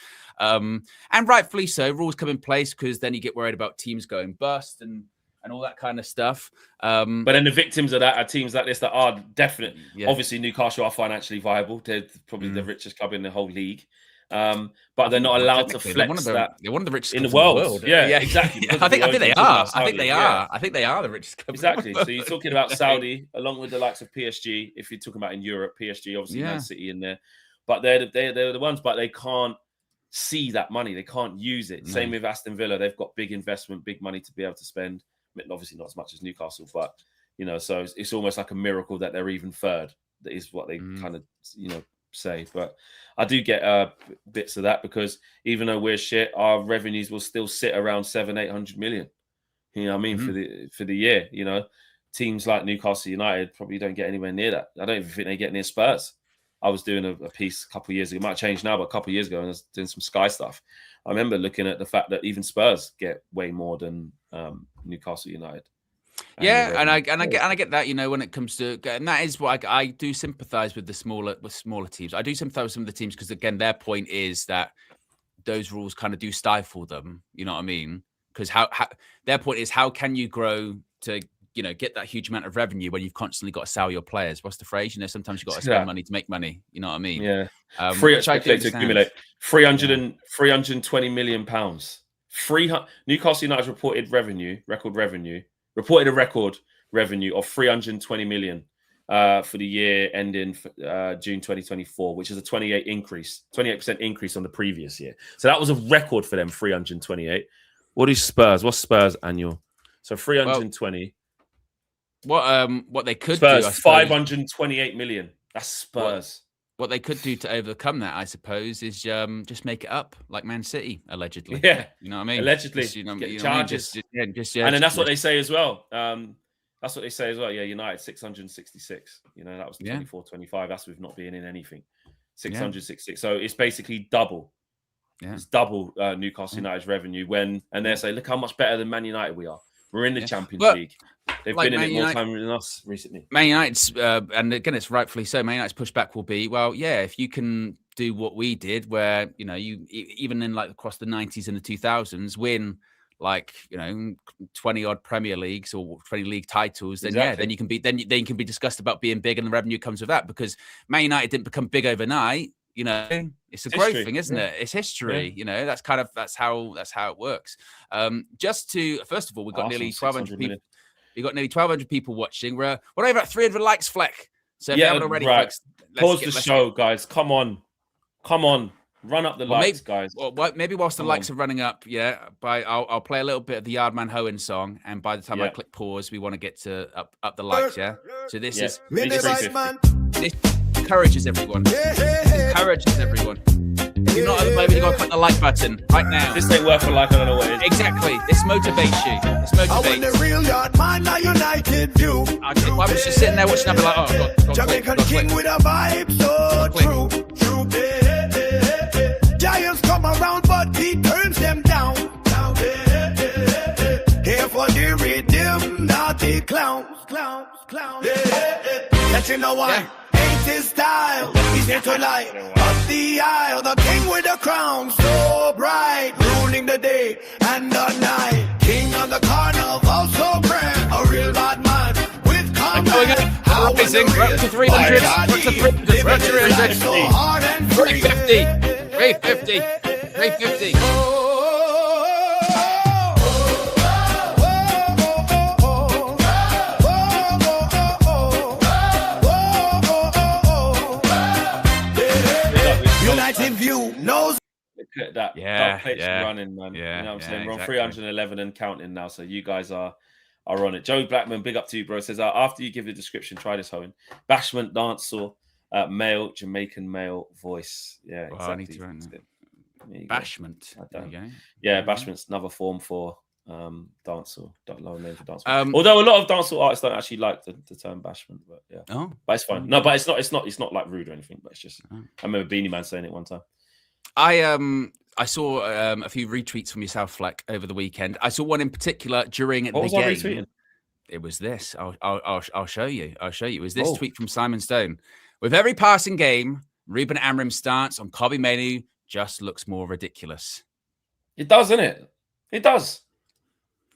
And rightfully so, rules come in place because then you get worried about teams going bust and all that kind of stuff. But then the victims of that are teams like this that are definitely, obviously Newcastle are financially viable. They're probably the richest club in the whole league. But they're not allowed to flex that. They're one of the richest in the world. Yeah, exactly. I think they are. I think they are the richest club. Exactly. So you're talking about Saudi, along with the likes of PSG. If you're talking about in Europe, PSG obviously Man City in there, but they're the ones. But they can't see that money. They can't use it. Same with Aston Villa. They've got big investment, big money to be able to spend. I mean, obviously not as much as Newcastle, but so it's almost like a miracle that they're even third. That is what they kind of say. But I do get bits of that because even though we're shit, our revenues will still sit around 700-800 million. You know what I mean? For the year, teams like Newcastle United probably don't get anywhere near that. I don't even think they get near Spurs. I was doing a piece a couple of years ago. It might change now, but a couple of years ago, and I was doing some Sky stuff. I remember looking at the fact that even Spurs get way more than Newcastle United. And I get that, when it comes to, and that is what I do sympathize with smaller teams. I do sympathize with some of the teams because again, their point is that those rules kind of do stifle them. You know what I mean? Because their point is, how can you grow to get that huge amount of revenue when you've constantly got to sell your players? What's the phrase? Sometimes you've got to spend money to make money. You know what I mean? Yeah. To accumulate 320 million pounds. Newcastle United's reported a record revenue of 320 million for the year ending June 2024, which is a 28% increase on the previous year. So that was a record for them, 328. What is Spurs? What's Spurs annual? So 320. What they could Spurs, do, 528 million. That's Spurs. What they could do to overcome that, I suppose, is just make it up like Man City, allegedly. Yeah. You know what I mean? Allegedly. Get charges. And then that's what they say as well. Yeah, United, 666. That was 24-25. That's with not being in anything. 666. So it's basically double. Yeah. It's double Newcastle United's revenue and they say, look how much better than Man United we are. We're in the Champions League. They've been in it more time than us recently. Man United's, and again, it's rightfully so. Man United's pushback will be, if you can do what we did, where you even in across the 90s and the 2000s win 20 odd Premier Leagues or 20 league titles, then then you can be then you can be discussed about being big, and the revenue comes with that because Man United didn't become big overnight. It's a growth thing, isn't it? It's history. That's how it works. First of all, we've got nearly 1,200 people. You've got nearly 1,200 people watching. We're over at 300 likes, Fleck. So if you haven't already, right. folks, Pause the show, guys. Come on. Come on. Run up the likes, guys. Maybe whilst the likes are running up, I'll play a little bit of the Yardman Hohen song, and by the time I click pause, we want to get to up the likes, yeah? So this is this encourages everyone. Encourages everyone. If you're not at the moment, you got to click the like button right now. This ain't worth a like, I don't know what it is. Exactly. This motivates you. This motivates. The real Yardman United view. I was just sitting there watching, I'll be like, oh, God, Jamaican king with a vibe so true. Giants come around, but he turns them down. Here for the rhythm, naughty clowns. Let you know why. Ain't his style. He's here to light up the aisle. The king with the crown, so bright, ruling the day and the night. King on the carnival, so grand. A real bad man with combat. Rising, we're up to 300. We're up to 300. We're up to 300. So hard and free. 350. 350. United view knows. Look at that. Running, man. You know what I'm saying? We're on 311 and counting now. So you guys are on it. Joe Blackman, big up to you, bro. Says, after you give the description, try this, Hohen. Bashment, dancer, male, Jamaican male voice. Yeah, exactly. I need to run that. Bashment. Yeah, Bashment's another form for dancehall. Lower name for dancehall. Although a lot of dancehall artists don't actually like the term bashment, but yeah. But it's fine. No, but it's not like rude or anything. But it's just I remember Beanie Man saying it one time. I saw a few retweets from yourself, Fleck, over the weekend. I saw one in particular during the game. What was I retweeting? It was this. I'll show you. It was this tweet from Simon Stone. With every passing game, Ruben Amorim's stance on Kobbie Mainoo just looks more ridiculous. It does, doesn't it? It does.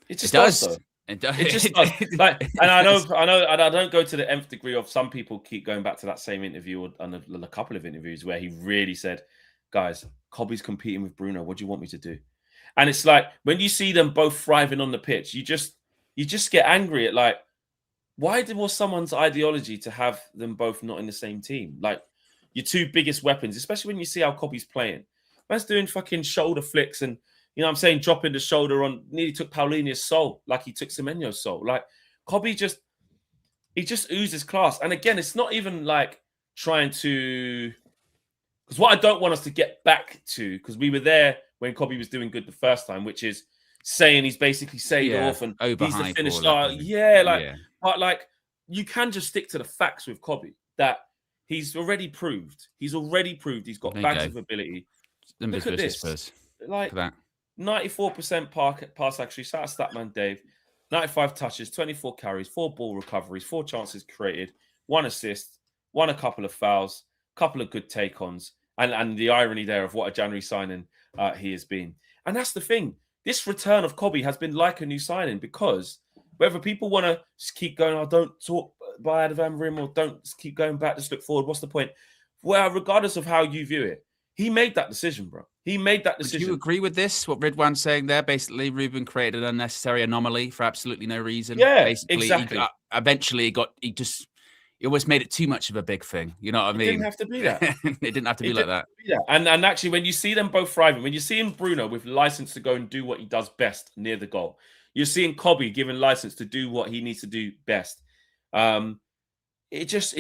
It just does. It does. It just does. Like, and I know, and I don't go to the nth degree of some people keep going back to that same interview and a couple of interviews where he really said, guys, Kobbie's competing with Bruno. What do you want me to do? And it's like when you see them both thriving on the pitch, you just get angry at like, why was someone's ideology to have them both not in the same team? Like your two biggest weapons, especially when you see how Kobbie's playing. Man's doing fucking shoulder flicks and, you know what I'm saying, dropping the shoulder on, nearly took Paulinia's soul, like he took Semenyo's soul. Like Kobbie he just oozes class. And again, it's not even like trying to, because what I don't want us to get back to, because we were there when Kobbie was doing good the first time, which is saying he's basically saved off and he's the finished star. But like you can just stick to the facts with Kobbie that he's already proved. He's got bags of ability. Look at this. Like 94% pass accuracy. Shout out Statman Dave. 95 touches, 24 carries, 4 ball recoveries, 4 chances created, 1 assist, won a couple of fouls, couple of good take-ons, and the irony there of what a January signing he has been. And that's the thing. This return of Kobbie has been like a new signing because whether people want to keep going, don't talk by the Van Rim or don't keep going back, just look forward. What's the point? Well, regardless of how you view it, he made that decision, bro. He made that decision. Do you agree with this? What Ridwan's saying there? Basically, Ruben created an unnecessary anomaly for absolutely no reason. Yeah, basically, exactly. Eventually, he almost made it too much of a big thing. You know what I mean? It didn't have to be that. It didn't have to be like that. And actually, when you see them both thriving, when you're seeing Bruno with license to go and do what he does best near the goal, you're seeing Kobbie given license to do what he needs to do best. It just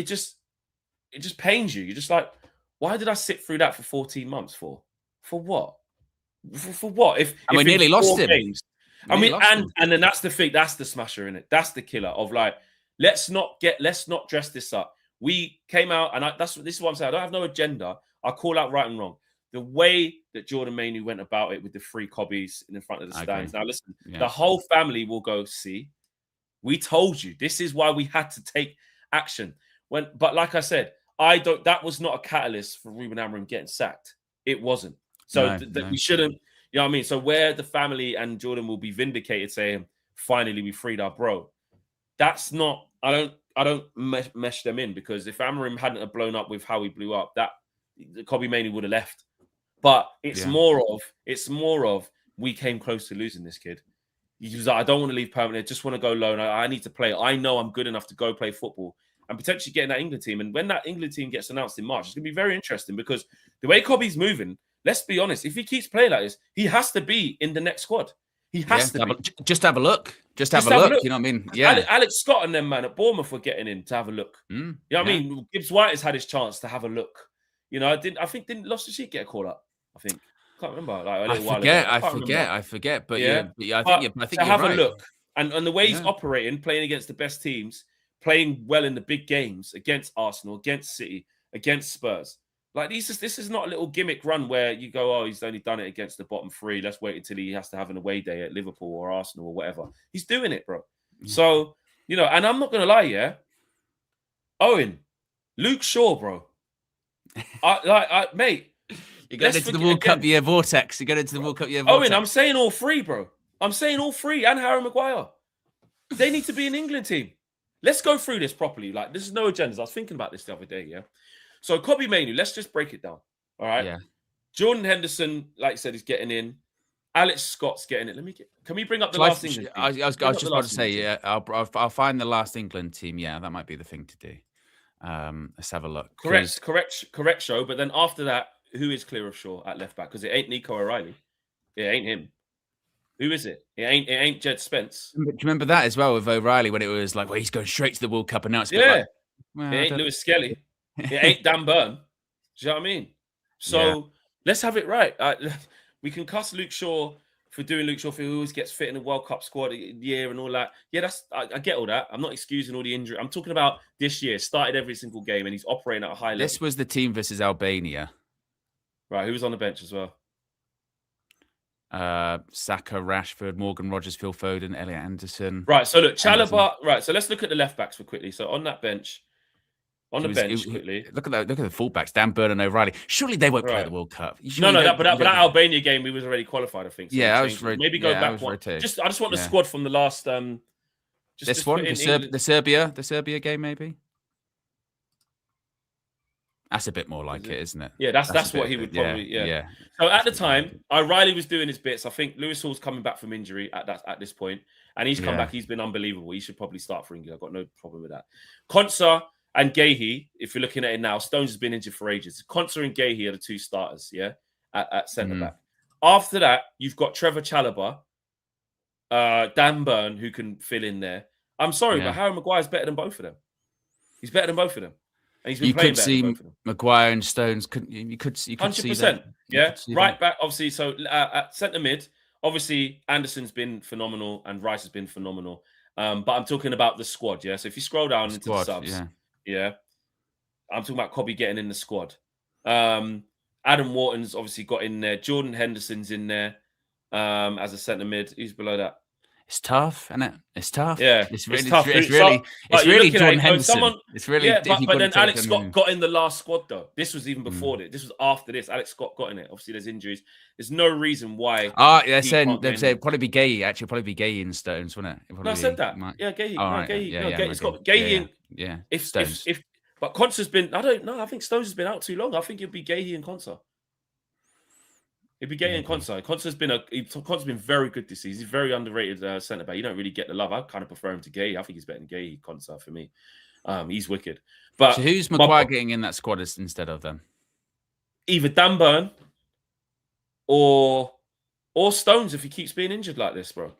pains you. You're just like, why did I sit through that for 14 months for? For what? For what? If we nearly lost him. Games, and then that's the thing. That's the smasher in it. That's the killer of like, let's not dress this up. We came out, and this is what I'm saying. I don't have no agenda. I call out right and wrong. The way that Jordan Mainoo went about it with the 3 Kobbies in front of the stands. Now listen, the whole family will go see. We told you this is why we had to take action. But like I said, that was not a catalyst for Ruben Amorim getting sacked. It wasn't. So we shouldn't, you know what I mean? So where the family and Jordan will be vindicated saying, finally, we freed our bro. That's not, I don't mesh them in because if Amorim hadn't have blown up with how he blew up, that Kobbie Mainoo would have left. But it's more of we came close to losing this kid. He was like, I don't want to leave permanently. I just want to go loan. I need to play. I know I'm good enough to go play football. and potentially getting that England team. And when that England team gets announced in March, it's going to be very interesting because the way Kobbie's moving, let's be honest, if he keeps playing like this, he has to be in the next squad. He has to be. Just have a look. Just have a look. You know what I mean? Yeah. Alex Scott and them, man, at Bournemouth were getting in to have a look. You know what I mean? Gibbs White has had his chance to have a look. You know, I think didn't Loftus-Cheek get a call up? I think. Can't remember. Like a little while ago. I forget. But I think to have right. a look. And the way he's operating, playing against the best teams, playing well in the big games against Arsenal, against City, against Spurs. Like this is not a little gimmick run where you go, oh, he's only done it against the bottom three. Let's wait until he has to have an away day at Liverpool or Arsenal or whatever. He's doing it, bro. So, you know, and I'm not gonna lie, Owen, Luke Shaw, bro. Mate. You got into the World Cup year vortex. You got into the World Cup year vortex. Owen, I'm saying all three, bro. I'm saying all three and Harry Maguire. They need to be an England team. Let's go through this properly. Like, this is no agendas. I was thinking about this the other day, So Kobbie Mainoo, let's just break it down. All right. Yeah. Jordan Henderson, like I said, is getting in. Alex Scott's getting in. Can we bring up the last England team? I was just about to say, I'll find the last England team. Yeah, that might be the thing to do. Let's have a look. Correct show. But then after that, who is clear of Shaw at left back? Because it ain't Nico O'Reilly. It ain't him. Who is it? It ain't Jed Spence. Do you remember that as well with O'Reilly when it was like, well, he's going straight to the World Cup and now it's it ain't Lewis Skelly. It ain't Dan Burn. Do you know what I mean? So let's have it right. We can cuss Luke Shaw for doing Luke Shaw for who always gets fit in the World Cup squad year and all that. Yeah, I get all that. I'm not excusing all the injury. I'm talking about this year. Started every single game and he's operating at a high level. This was the team versus Albania. Right, who was on the bench as well? Saka, Rashford, Morgan Rogers, Phil Foden, Elliot Anderson. Right, so look, Chalobah. Right, so let's look at the left backs for quickly. So on that bench, quickly. Look at the fullbacks, Dan Burn and O'Reilly. Surely they won't play the World Cup. But that Albania game, we was already qualified, I think. So I was maybe go back one. I just want the squad from the last. This one, the Serbia game, maybe. That's a bit more like it, isn't it? Yeah, that's what he would probably. Yeah. So at the time, O'Reilly was doing his bits. I think Lewis Hall's coming back from injury at this point, and he's come back. He's been unbelievable. He should probably start for England. I've got no problem with that. Konsa and Gahey, if you're looking at it now, Stones has been injured for ages. Konsa and Gahey are the two starters, at centre back. After that, you've got Trevor Chalobah, Dan Burn, who can fill in there. I'm sorry, but Harry Maguire's better than both of them. He's better than both of them. And you could see Maguire and Stones. You could 100%, see that. Right back, obviously. So at centre mid, obviously Anderson's been phenomenal and Rice has been phenomenal. But I'm talking about the squad. So if you scroll down into the subs, I'm talking about Kobbie getting in the squad. Adam Wharton's obviously got in there. Jordan Henderson's in there as a centre mid. Who's below that? It's tough, isn't it? It's tough. Yeah, it's tough. It's really Jordan Henderson. It's really. But then Alex Scott got in the last squad though. This was even before this. This was after this. Alex Scott got in it. Obviously, there's injuries. There's no reason why. They're saying it'd probably be Gahey. Actually, probably be Gahey in Stones, wouldn't it? No, I said that. Yeah, Gahey. Gahey. It's got Gahey in. Yeah. But Konsa's been. I don't know. I think Stones has been out too long. I think it'd be Gahey and Konsa. It'd be Gahey and Konsa. Konsa's been very good this season. He's very underrated centre back. You don't really get the love. I kind of prefer him to Gahey. I think he's better than Gahey. Konsa for me. He's wicked. But so who's Maguire getting in that squad instead of them? Either Dan Burn or Stones if he keeps being injured like this, bro.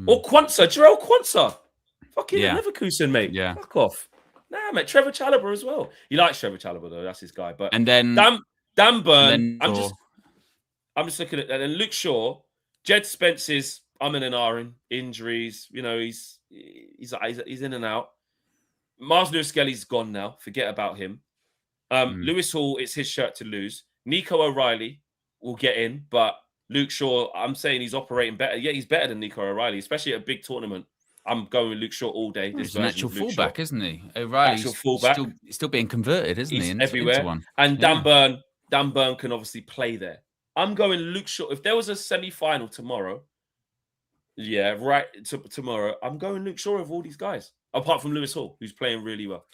Or Quansah, Jarell Quansah. Fucking Leverkusen, mate. Yeah. Fuck off. Nah, mate. Trevor Chalobah as well. He likes Trevor Chalobah though. That's his guy. But and then Dan Burn. I'm just looking at that. And Luke Shaw, Jed Spence is umming and ahhing, injuries. You know, he's in and out. Mars Lewis Skelly's gone now. Forget about him. Lewis Hall, it's his shirt to lose. Nico O'Reilly will get in, but Luke Shaw, I'm saying he's operating better. Yeah, he's better than Nico O'Reilly, especially at a big tournament. I'm going with Luke Shaw all day. He's an actual fullback, isn't he? O'Reilly's still being converted, isn't he? Everywhere. Into one. And Dan Burn can obviously play there. I'm going Luke Shaw. If there was a semi-final tomorrow, tomorrow, I'm going Luke Shaw of all these guys, apart from Lewis Hall, who's playing really well.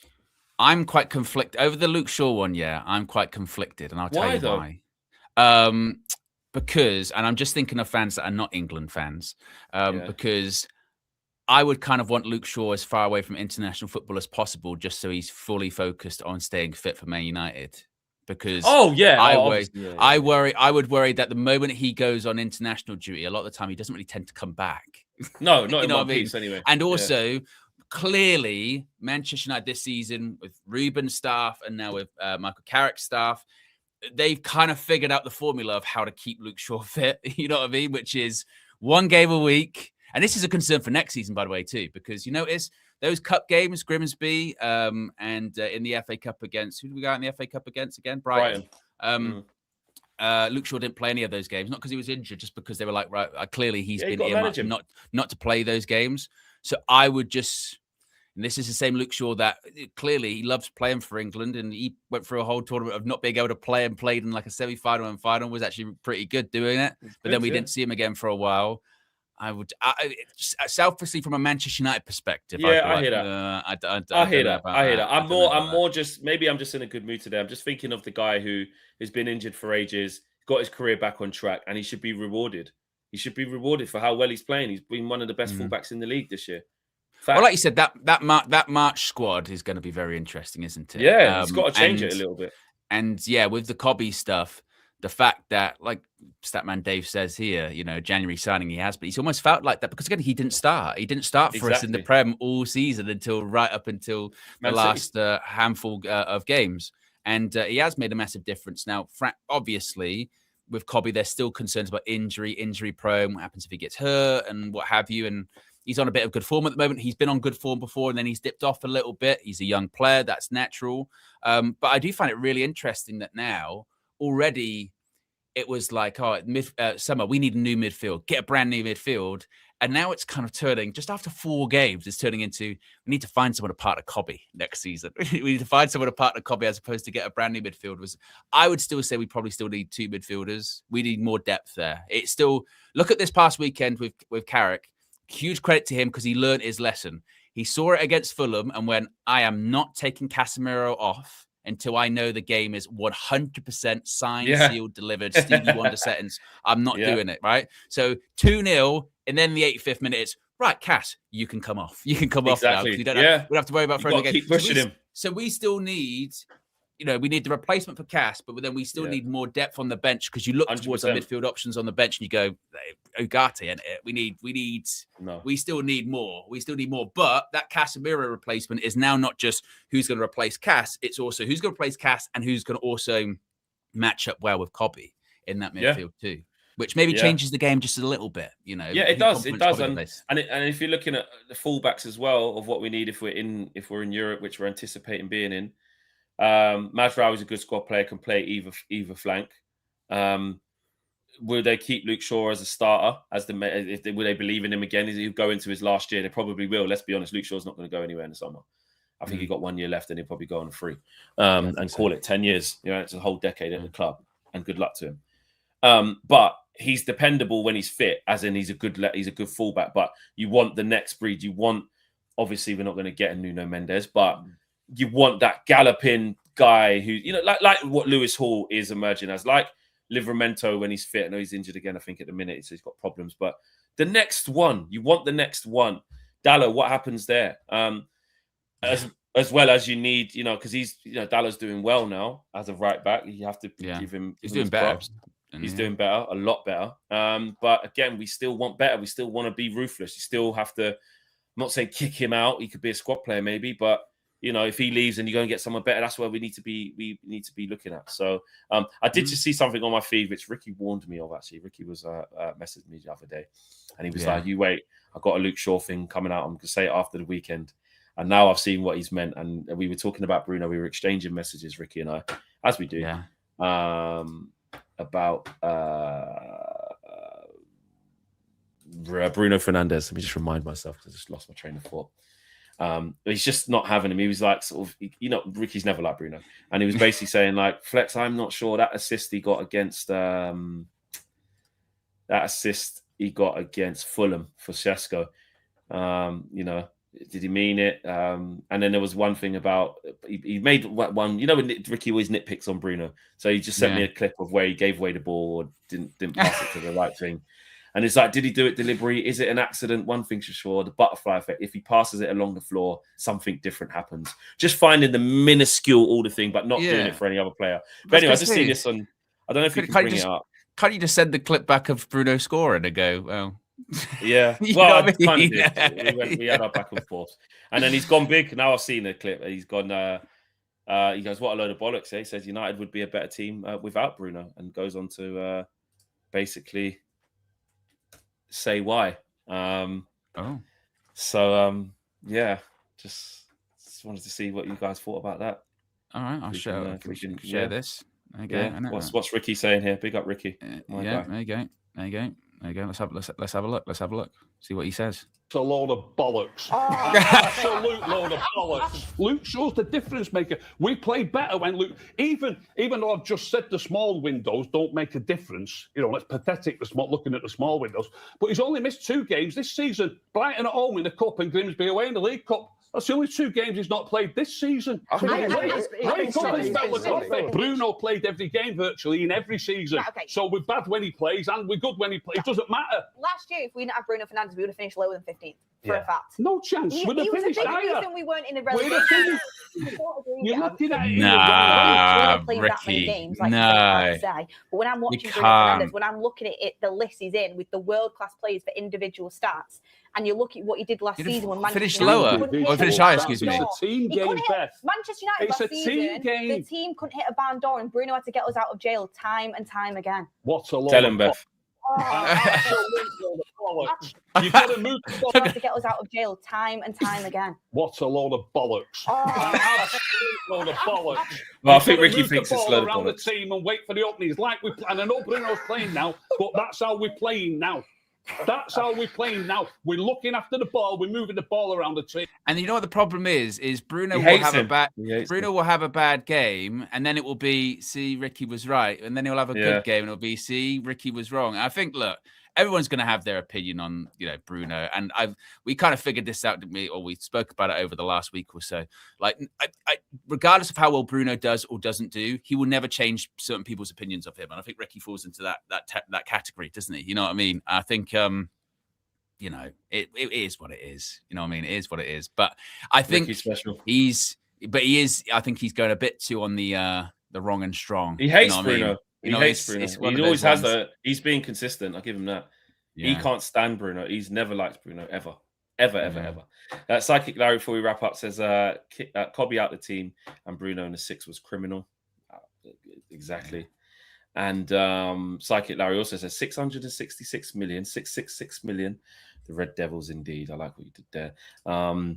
I'm quite conflicted over the Luke Shaw one. Yeah, I'm quite conflicted, and I'll tell you why. Because, and I'm just thinking of fans that are not England fans, because I would kind of want Luke Shaw as far away from international football as possible, just so he's fully focused on staying fit for Man United. Because I would worry that the moment he goes on international duty, a lot of the time he doesn't really tend to come back. No, not in one piece anyway. And also, clearly, Manchester United this season with Ruben's staff and now with Michael Carrick's staff, they've kind of figured out the formula of how to keep Luke Shaw fit. You know what I mean? Which is 1 game a week. And this is a concern for next season, by the way, too, because you notice those cup games, Grimsby, and in the FA Cup against, who did we go out in the FA Cup against again? Brighton. Luke Shaw didn't play any of those games, not because he was injured, just because they were like, right, clearly he's been earmarked not to play those games. So I would just, and this is the same Luke Shaw that clearly he loves playing for England, and he went through a whole tournament of not being able to play and played in like a semi-final and final, was actually pretty good doing it. But then we didn't see him again for a while. I would selfishly from a Manchester United perspective. I hear that. I hear that. I'm more just maybe I'm just in a good mood today. I'm just thinking of the guy who has been injured for ages, got his career back on track, and he should be rewarded. He should be rewarded for how well he's playing. He's been one of the best fullbacks in the league this year. Well, like you said, that March squad is going to be very interesting, isn't it? Yeah, it's got to change it a little bit. And yeah, with the Kobbie stuff, the fact that, like Statman Dave says here, January signing he has, but he's almost felt like that because, again, he didn't start. He didn't start for us in the Prem all season until the last handful of games. And he has made a massive difference. Now, obviously, with Kobbie, there's still concerns about injury prone. What happens if he gets hurt and what have you? And he's on a bit of good form at the moment. He's been on good form before, and then he's dipped off a little bit. He's a young player. That's natural. But I do find it really interesting that now, already it was like, summer, we need a new midfield, get a brand new midfield. And now it's kind of turning, just after 4 games, it's turning into, we need to find someone to partner Kobbie next season. We need to find someone to partner Kobbie as opposed to get a brand new midfield. I would still say we probably still need 2 midfielders. We need more depth there. It's still, look at this past weekend with Carrick. Huge credit to him because he learned his lesson. He saw it against Fulham and went, I am not taking Casemiro off until I know the game is 100% signed, sealed, delivered, Stevie Wonder settings. I'm not doing it, right? So 2-0, and then the 85th minute, it's, right, Cass, you can come off. You can come off now. We don't have to worry about further game. Keep pushing him. So we still need, we need the replacement for Cass, but then we still need more depth on the bench because you look 100%. Towards our midfield options on the bench and you go, Ugarte, and we still need more. We still need more. But that Casemiro replacement is now not just who's going to replace Cass, it's also who's going to replace Cass and who's going to also match up well with Kobbie in that midfield too. Which maybe changes the game just a little bit, Yeah, it does. It does. And if you're looking at the fullbacks as well of what we need if we're in Europe, which we're anticipating being in, Mazraoui is a good squad player, can play either flank. Will they keep Luke Shaw as a starter? Will they believe in him again? Is he go into his last year? They probably will. Let's be honest, Luke Shaw's not going to go anywhere in the summer. I think he got 1 year left, and he'll probably go on a free and call it 10 years. It's a whole decade at the club, and good luck to him. But he's dependable when he's fit, as in he's a good fullback. But you want the next breed. You want, obviously, we're not going to get a Nuno Mendes, but you want that galloping guy who, like what Lewis Hall is emerging as, like Livramento when he's fit. I know he's injured again, I think, at the minute, so he's got problems. But the next one, you want the next one. Dallo, what happens there? As well as you need, because he's, Dallo's doing well now as a right back. You have to give him. He's doing better. He's doing better, a lot better. But again, we still want better. We still want to be ruthless. You still have to, I'm not saying kick him out. He could be a squad player maybe, but if he leaves and you go and get someone better, that's where we need to be looking at. So I did just see something on my feed, which Ricky warned me of, actually. Ricky was messaged me the other day, and he was like, you wait, I've got a Luke Shaw thing coming out. I'm going to say it after the weekend. And now I've seen what he's meant. And we were talking about Bruno. We were exchanging messages, Ricky and I, as we do, about Bruno Fernandes. Let me just remind myself, because I just lost my train of thought. He's just not having him. He was like, sort of, Ricky's never like Bruno. And he was basically saying, like, Flex, I'm not sure that assist he got against Fulham for Sesko. Did he mean it? And then there was one thing about he made one. When Ricky always nitpicks on Bruno, so he just sent me a clip of where he gave away the ball or didn't pass it to the right thing. And it's like, did he do it deliberately? Is it an accident? One thing's for sure, the butterfly effect. If he passes it along the floor, something different happens. Just finding the minuscule order thing, but not doing it for any other player. But anyway, I just see this on. I don't know if you can bring it up. Can't you just send the clip back of Bruno scoring and go, well... Yeah, well, I kind of did. We had our back and forth. And then he's gone big. Now I've seen the clip. He's gone... he goes, what a load of bollocks. He says United would be a better team without Bruno, and goes on to basically say why. Yeah, just wanted to see what you guys thought about that. All right, I'll share this. There you go. Yeah. What's Ricky saying here? Big up Ricky. There you go. Let's have a look. See what he says. It's a load of bollocks. Absolute load of bollocks. Luke shows the difference maker. We play better when Luke, even though I've just said the small windows don't make a difference. You know, it's pathetic looking at the small windows. But he's only missed 2 games this season. Brighton at home in the Cup and Grimsby away in the League Cup. That's the only 2 games he's not played this season. Bruno played every game virtually in every season. Right, okay. So we're bad when he plays and we're good when he plays. It doesn't matter. Last year, if we didn't have Bruno Fernandes, we would have finished lower than 15th. For a fact. No chance. He was a big reason we weren't in the relegation. You're looking at it. Ricky. Games, like but when I'm watching Bruno Fernandes, when I'm looking at it, the list he's in with the world-class players for individual stats, and you look at what he did last season when Manchester finished lower or finished higher, excuse me. It's a team game, Beth. Manchester United last season, the team couldn't hit a barn door, and Bruno had to get us out of jail time and time again. What's a lot? Tell him, Beth. You've got to move to get us out of jail time and time again. What's a load of bollocks? Absolute load of bollocks. Well, I think Ricky thinks it's a load of around bollocks. The team and wait for the openings, and I know Bruno's playing now, but that's how we're playing now. That's how we're playing now. We're looking after the ball. We're moving the ball around the team. And you know what the problem is Bruno will have a bad game, and then it will be, see, Ricky was right, and then he'll have a good game, and it'll be, see, Ricky was wrong. And I think, look, everyone's going to have their opinion on, Bruno, and we kind of figured this out, didn't we? Or we spoke about it over the last week or so. Like, regardless of how well Bruno does or doesn't do, he will never change certain people's opinions of him. And I think Ricky falls into that category, doesn't he? You know what I mean? I think, it is what it is. You know what I mean? It is what it is. But I think Ricky's special. I think he's going a bit too on the wrong and strong. He hates Bruno. I mean? He hates Bruno. He always has he's being consistent. I'll give him that. Yeah. He can't stand Bruno. He's never liked Bruno, ever. Psychic Larry, before we wrap up, says Kobbie out the team and Bruno in the 6 was criminal. Exactly. And Psychic Larry also says 666 million, 666 million. The Red Devils indeed. I like what you did there. And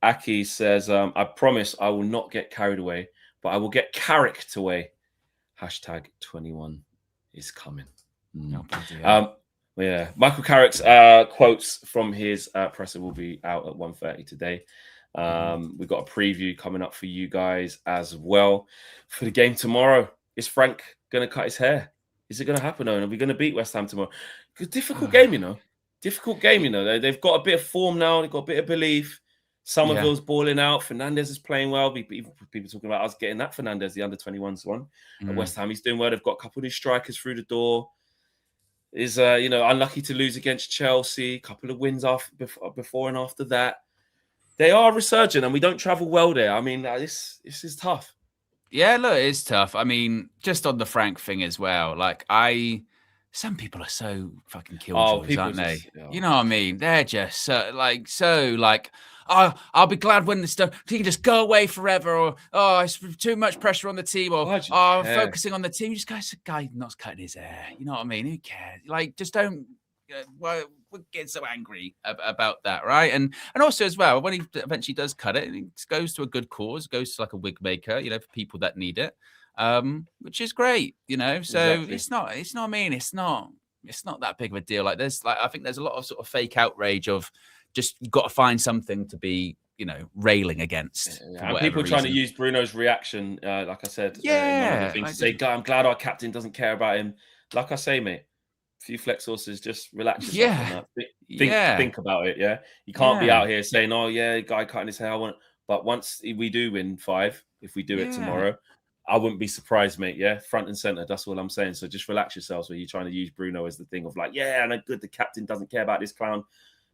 Aki says, I promise I will not get carried away, but I will get Carricked away. #21 is coming. Michael Carrick's quotes from his presser will be out at 1:30 today. We've got a preview coming up for you guys as well for the game tomorrow. Is Frank going to cut his hair? Is it going to happen? Are we going to beat West Ham tomorrow? Difficult game, Difficult game, They've got a bit of form now. They've got a bit of belief. Somerville's balling out. Fernandes is playing well. People talking about us getting that Fernandes, the under-21s one. At West Ham, he's doing well. They've got a couple of new strikers through the door. Is unlucky to lose against Chelsea. A couple of wins before and after that. They are resurgent, and we don't travel well there. I mean, this is tough. Yeah, look, it is tough. I mean, just on the Frank thing as well. Some people are so fucking killjoys, aren't they? You know what I mean? They're just I'll be glad when this stuff. He can just go away forever, or it's too much pressure on the team, or focusing on the team. Just guy not cutting his hair. You know what I mean? Who cares? Just don't. We're getting so angry about that, right? And also as well, when he eventually does cut it, it goes to a good cause, goes to like a wig maker, for people that need it, which is great, So exactly. It's not that big of a deal. I think there's a lot of sort of fake outrage of. Just you've got to find something to be, railing against. And people trying to use Bruno's reaction, like I said, to say, I'm glad our captain doesn't care about him. Like I say, mate, a few flex sources, just relax yourself. Think about it, You can't be out here saying, guy cutting his hair. But once we do win 5, if we do it tomorrow, I wouldn't be surprised, mate. Yeah, front and center. That's all I'm saying. So just relax yourselves where you're trying to use Bruno as the thing of like, yeah, and good. The captain doesn't care about this clown.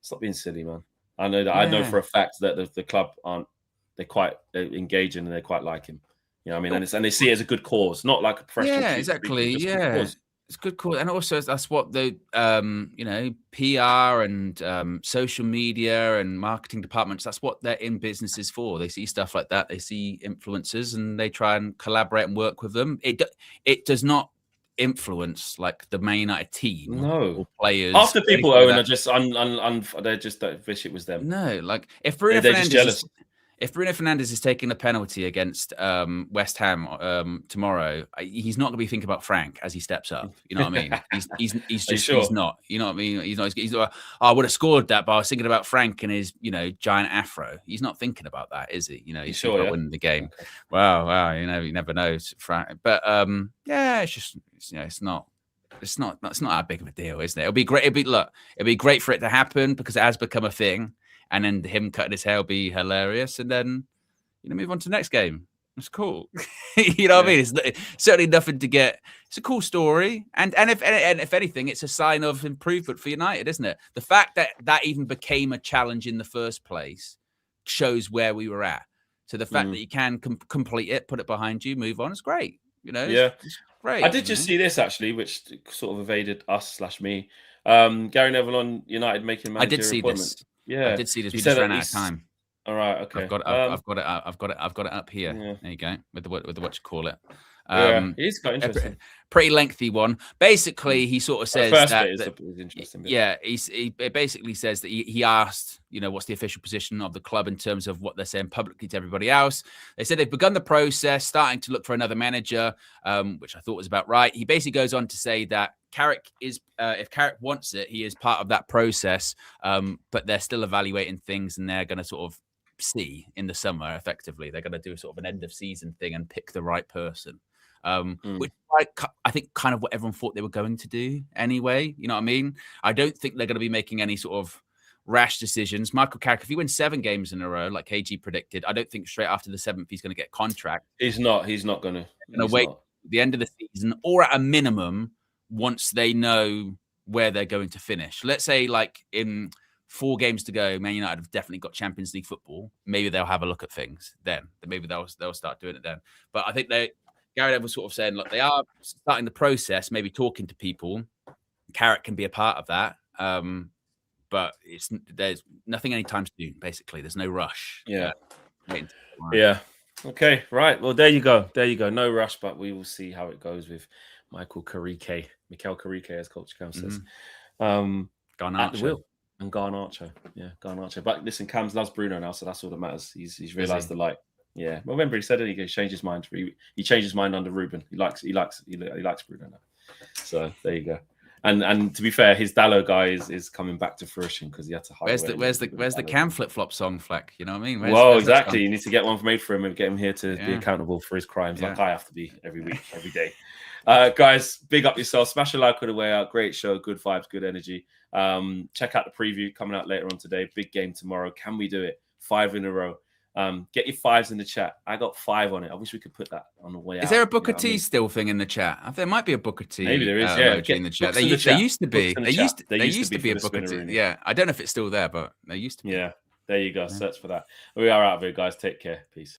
Stop being silly, man. I know that. I know for a fact that the club aren't. They're quite engaging and they quite like him. You know what I mean? And they see it as a good cause, not like a professional. Yeah, exactly. Yeah. It's good call, and also that's what the PR and social media and marketing departments. That's what they're in businesses for. They see stuff like that. They see influencers, and they try and collaborate and work with them. It does not influence like the Man United team. No, or players. After people Owen are just they just don't wish it was them. No, like if Bruno they're just jealous. If Bruno Fernandes is taking a penalty against West Ham tomorrow, he's not going to be thinking about Frank as he steps up. You know what I mean? He's not. You know what I mean? He's not. I would have scored that, but I was thinking about Frank and his, giant afro. He's not thinking about that, is he? He's thinking about winning the game. Okay. Wow. You never know, Frank. But it's just it's not that big of a deal, isn't it? It'll be great. It'll be great for it to happen because it has become a thing. And then him cutting his hair will be hilarious. And then, move on to the next game. It's cool. You know what I mean? It's certainly nothing to get. It's a cool story. And if anything, it's a sign of improvement for United, isn't it? The fact that even became a challenge in the first place shows where we were at. So the fact that you can complete it, put it behind you, move on, is great. It's great. I did just see this, actually, which sort of evaded us/me. Gary Neville on United making managerial I did see this. Yeah, I did see this. We just ran out of time. All right, okay. I've got it up here. Yeah. There you go. With the what you call it. It's quite interesting. Pretty lengthy one. Basically, he sort of says is interesting. Yeah, he basically says that he asked, what's the official position of the club in terms of what they're saying publicly to everybody else. They said they've begun the process, starting to look for another manager, which I thought was about right. He basically goes on to say that Carrick is, if Carrick wants it, he is part of that process, but they're still evaluating things and they're going to sort of see in the summer, effectively. They're going to do sort of an end of season thing and pick the right person, which I think kind of what everyone thought they were going to do anyway. You know what I mean? I don't think they're going to be making any sort of rash decisions. Michael Carrick, if he wins 7 games in a row, like KG predicted, I don't think straight after the 7th he's going to get a contract. He's not going to. Wait the end of the season, or at a minimum, once they know where they're going to finish. Let's say like in 4 games to go, Man United have definitely got Champions League football. Maybe they'll have a look at things then. Maybe they'll start doing it then. But I think Gary Neville was sort of saying, look, they are starting the process, maybe talking to people. Carrick can be a part of that. But there's nothing anytime soon, basically. There's no rush. Yeah. Yeah. Okay, right. Well, there you go. No rush, but we will see how it goes with Michael Carrick, as Coach Cam says. Garnacho. And Garnacho. Yeah, Garnacho. But listen, Cams loves Bruno now, so that's all that matters. He's realised the light. Yeah. Well, remember he said it, he changed his mind. He changed his mind under Ruben. He likes Bruno now. So there you go. And to be fair, his Dallo guy is coming back to fruition because he had to hide. Where's the Cam flip flop song, Fleck? You know what I mean? Exactly. You need to get one made for him and get him here to be accountable for his crimes, like I have to be every week, every day. Guys, big up yourself. Smash a like on the way out. Great show, good vibes, good energy. Check out the preview coming out later on today. Big game tomorrow. Can we do it? 5 in a row. Get your 5s in the chat. I got 5 on it. I wish we could put that on the way out. Is there a Booker T still thing in the chat? There might be a Booker T. Maybe there is. In the chat. There used to be. There used to be a Booker T. Yeah, I don't know if it's still there, but there used to be. Yeah, there you go. Search for that. We are out of here, guys. Take care. Peace.